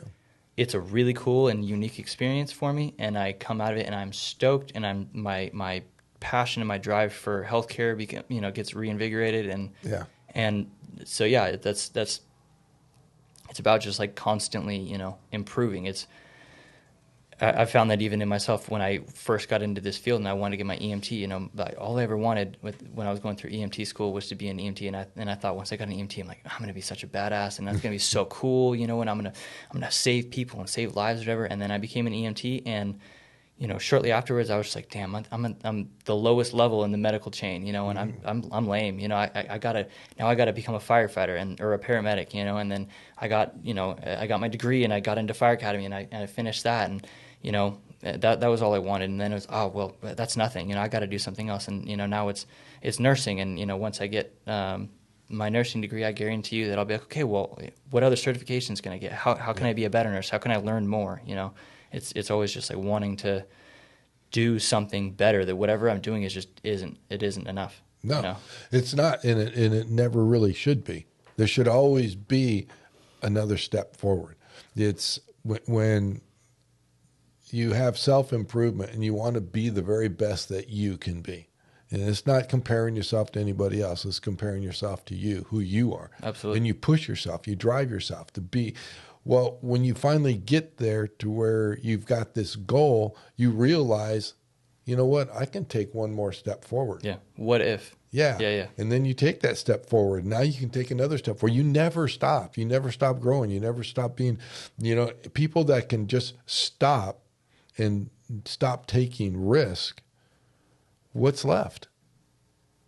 it's a really cool and unique experience for me. And I come out of it and I'm stoked, and my passion and my drive for healthcare gets reinvigorated, and so that's it's about just like constantly, you know, improving. I found that even in myself when I first got into this field and I wanted to get my EMT, you know, like all I ever wanted when I was going through EMT school was to be an EMT, and I thought once I got an EMT, I'm like, I'm gonna be such a badass, and that's gonna be so cool, you know, and I'm gonna save people and save lives or whatever. And then I became an EMT, and you know, shortly afterwards, I was just like, damn, I'm the lowest level in the medical chain, you know, and I'm lame, you know. I gotta become a firefighter or a paramedic, you know. And then I got my degree and I got into fire academy and I finished that, and you know, that was all I wanted. And then it was, oh well, that's nothing, you know. I got to do something else, and you know, now it's nursing, and you know, once I get my nursing degree, I guarantee you that I'll be like, okay, well, what other certifications can I get? How can I be a better nurse? How can I learn more? You know. It's always just like wanting to do something better, that whatever I'm doing isn't enough.
No,
you know?
It's not, and it never really should be. There should always be another step forward. It's when you have self-improvement and you want to be the very best that you can be. And it's not comparing yourself to anybody else. It's comparing yourself to you, who you are.
Absolutely.
And you push yourself, you drive yourself to be. Well, when you finally get there to where you've got this goal, you realize you know what? I can take one more step forward.
Yeah. What if?
Yeah.
Yeah.
And then you take that step forward. Now you can take another step forward. You never stop. You never stop growing. You never stop being, people that can just stop and stop taking risk. What's left?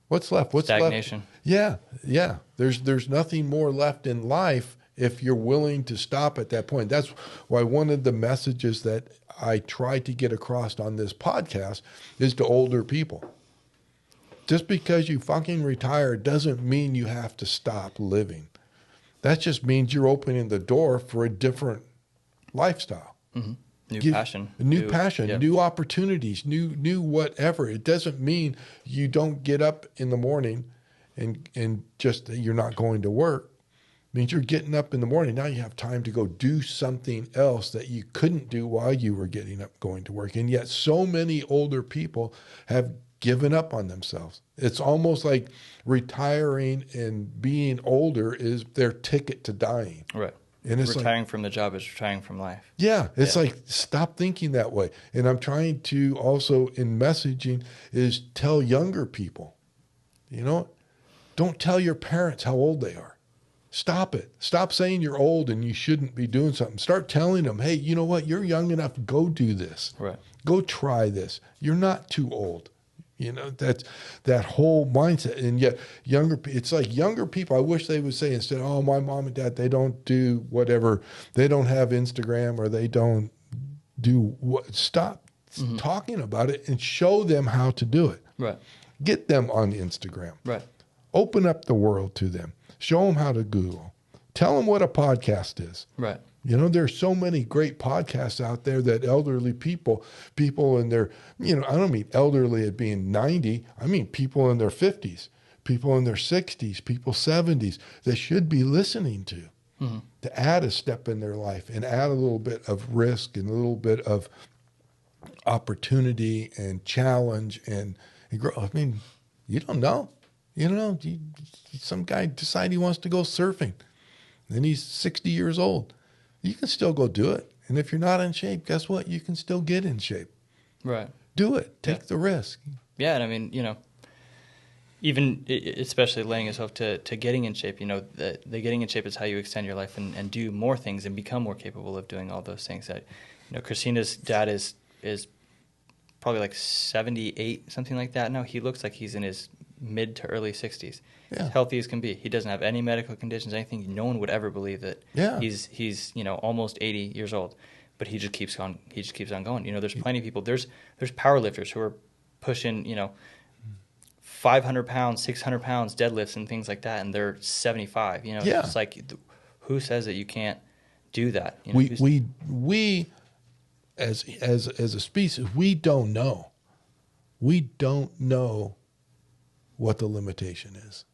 What's left? What's
Stagnation.
left? Yeah. There's nothing more left in life if you're willing to stop at that point. That's why one of the messages that I try to get across on this podcast is to older people. Just because you fucking retire doesn't mean you have to stop living. That just means you're opening the door for a different lifestyle.
Mm-hmm. New passion,
new opportunities, new whatever. It doesn't mean you don't get up in the morning and just you're not going to work. It means you're getting up in the morning. Now you have time to go do something else that you couldn't do while you were getting up going to work. And yet so many older people have given up on themselves. It's almost like retiring and being older is their ticket to dying.
Right.
And it's
retiring from the job is retiring from life.
Yeah. It's like, stop thinking that way. And I'm trying to also in messaging is tell younger people, don't tell your parents how old they are. Stop it. Stop saying you're old and you shouldn't be doing something. Start telling them, hey, you know what? You're young enough. Go do this.
Right.
Go try this. You're not too old. That's that whole mindset. And yet it's like younger people, I wish they would say instead, oh, my mom and dad, they don't do whatever. They don't have Instagram or they don't do what. Stop talking about it and show them how to do it.
Right.
Get them on Instagram.
Right.
Open up the world to them. Show them how to Google. Tell them what a podcast is.
Right.
There's so many great podcasts out there that elderly people in their, I don't mean elderly at being 90. I mean people in their 50s, people in their 60s, people 70s that should be listening to add a step in their life and add a little bit of risk and a little bit of opportunity and challenge and grow. I mean, you don't know. Some guy decide he wants to go surfing and he's 60 years old. You can still go do it. And if you're not in shape, guess what? You can still get in shape.
Right.
Do it. Take the risk.
Yeah. And I mean, even especially laying yourself to getting in shape, the getting in shape is how you extend your life and do more things and become more capable of doing all those things that, Christina's dad is probably like 78, something like that. No, he looks like he's in his mid to early 60s.
Yeah.
As healthy as can be. He doesn't have any medical conditions, anything. No one would ever believe that he's almost 80 years old. But he just keeps on going. There's plenty of people. There's power lifters who are pushing, 500 pounds, 600 pounds deadlifts and things like that, and they're 75. It's just like, who says that you can't do that?
We as a species, we don't know. We don't know what the limitation is.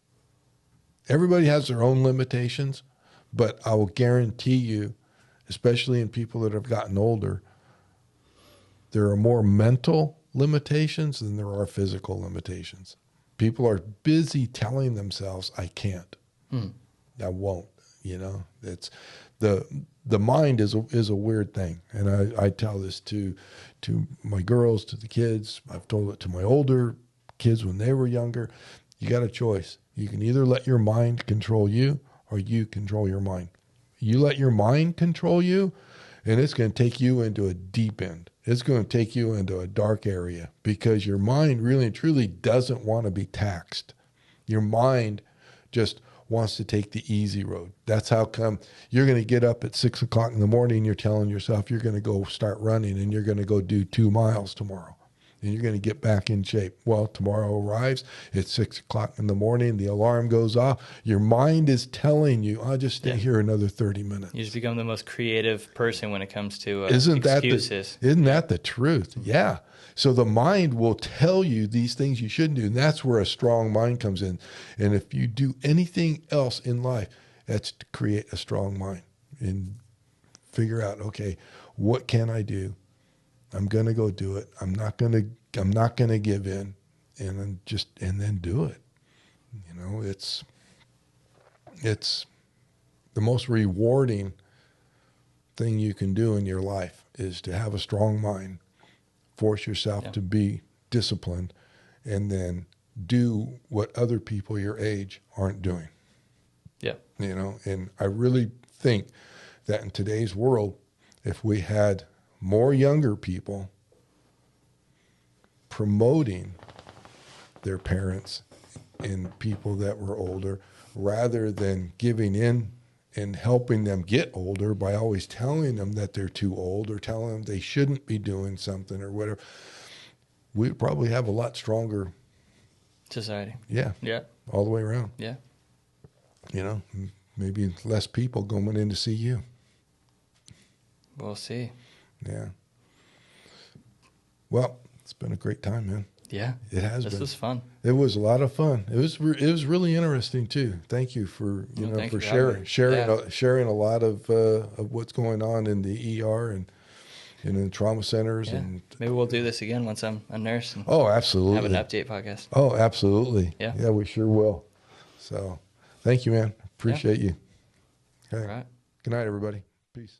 Everybody has their own limitations, but I will guarantee you, especially in people that have gotten older, there are more mental limitations than there are physical limitations. People are busy telling themselves, I can't. I won't. It's the mind is a weird thing. And I tell this to my girls, to the kids. I've told it to my older kids when they were younger. You got a choice. You can either let your mind control you or you control your mind. You let your mind control you, and it's going to take you into a deep end. It's going to take you into a dark area because your mind really and truly doesn't want to be taxed. Your mind just wants to take the easy road. That's how come you're going to get up at 6 o'clock in the morning. You're telling yourself you're going to go start running and you're going to go do 2 miles tomorrow. And you're going to get back in shape. Well, tomorrow arrives. It's 6 o'clock in the morning. The alarm goes off. Your mind is telling you, I'll just stay here another 30 minutes.
You just become the most creative person when it comes to
excuses. Isn't that the truth?
Mm-hmm.
Yeah. So the mind will tell you these things you shouldn't do. And that's where a strong mind comes in. And if you do anything else in life, that's to create a strong mind and figure out, okay, what can I do? I'm going to go do it. I'm not going to give in and then do it. It's the most rewarding thing you can do in your life is to have a strong mind, force yourself to be disciplined, and then do what other people your age aren't doing.
Yeah.
You know, and I really think that in today's world, if we had more younger people promoting their parents and people that were older, rather than giving in and helping them get older by always telling them that they're too old or telling them they shouldn't be doing something or whatever, we'd probably have a lot stronger
society.
Yeah.
Yeah.
All the way around.
Yeah.
You know, maybe less people going in to see you.
We'll see.
Yeah. Well, it's been a great time, man.
Yeah.
It has been.
This was fun.
It was a lot of fun. It was really interesting too. Thank you for sharing a lot of what's going on in the ER and in the trauma centers.
Yeah.
And
maybe we'll do this again once I'm a nurse. And
absolutely.
have an update podcast.
Oh, absolutely.
Yeah.
Yeah, we sure will. So, thank you, man. Appreciate you. Okay.
All right.
Good night, everybody. Peace.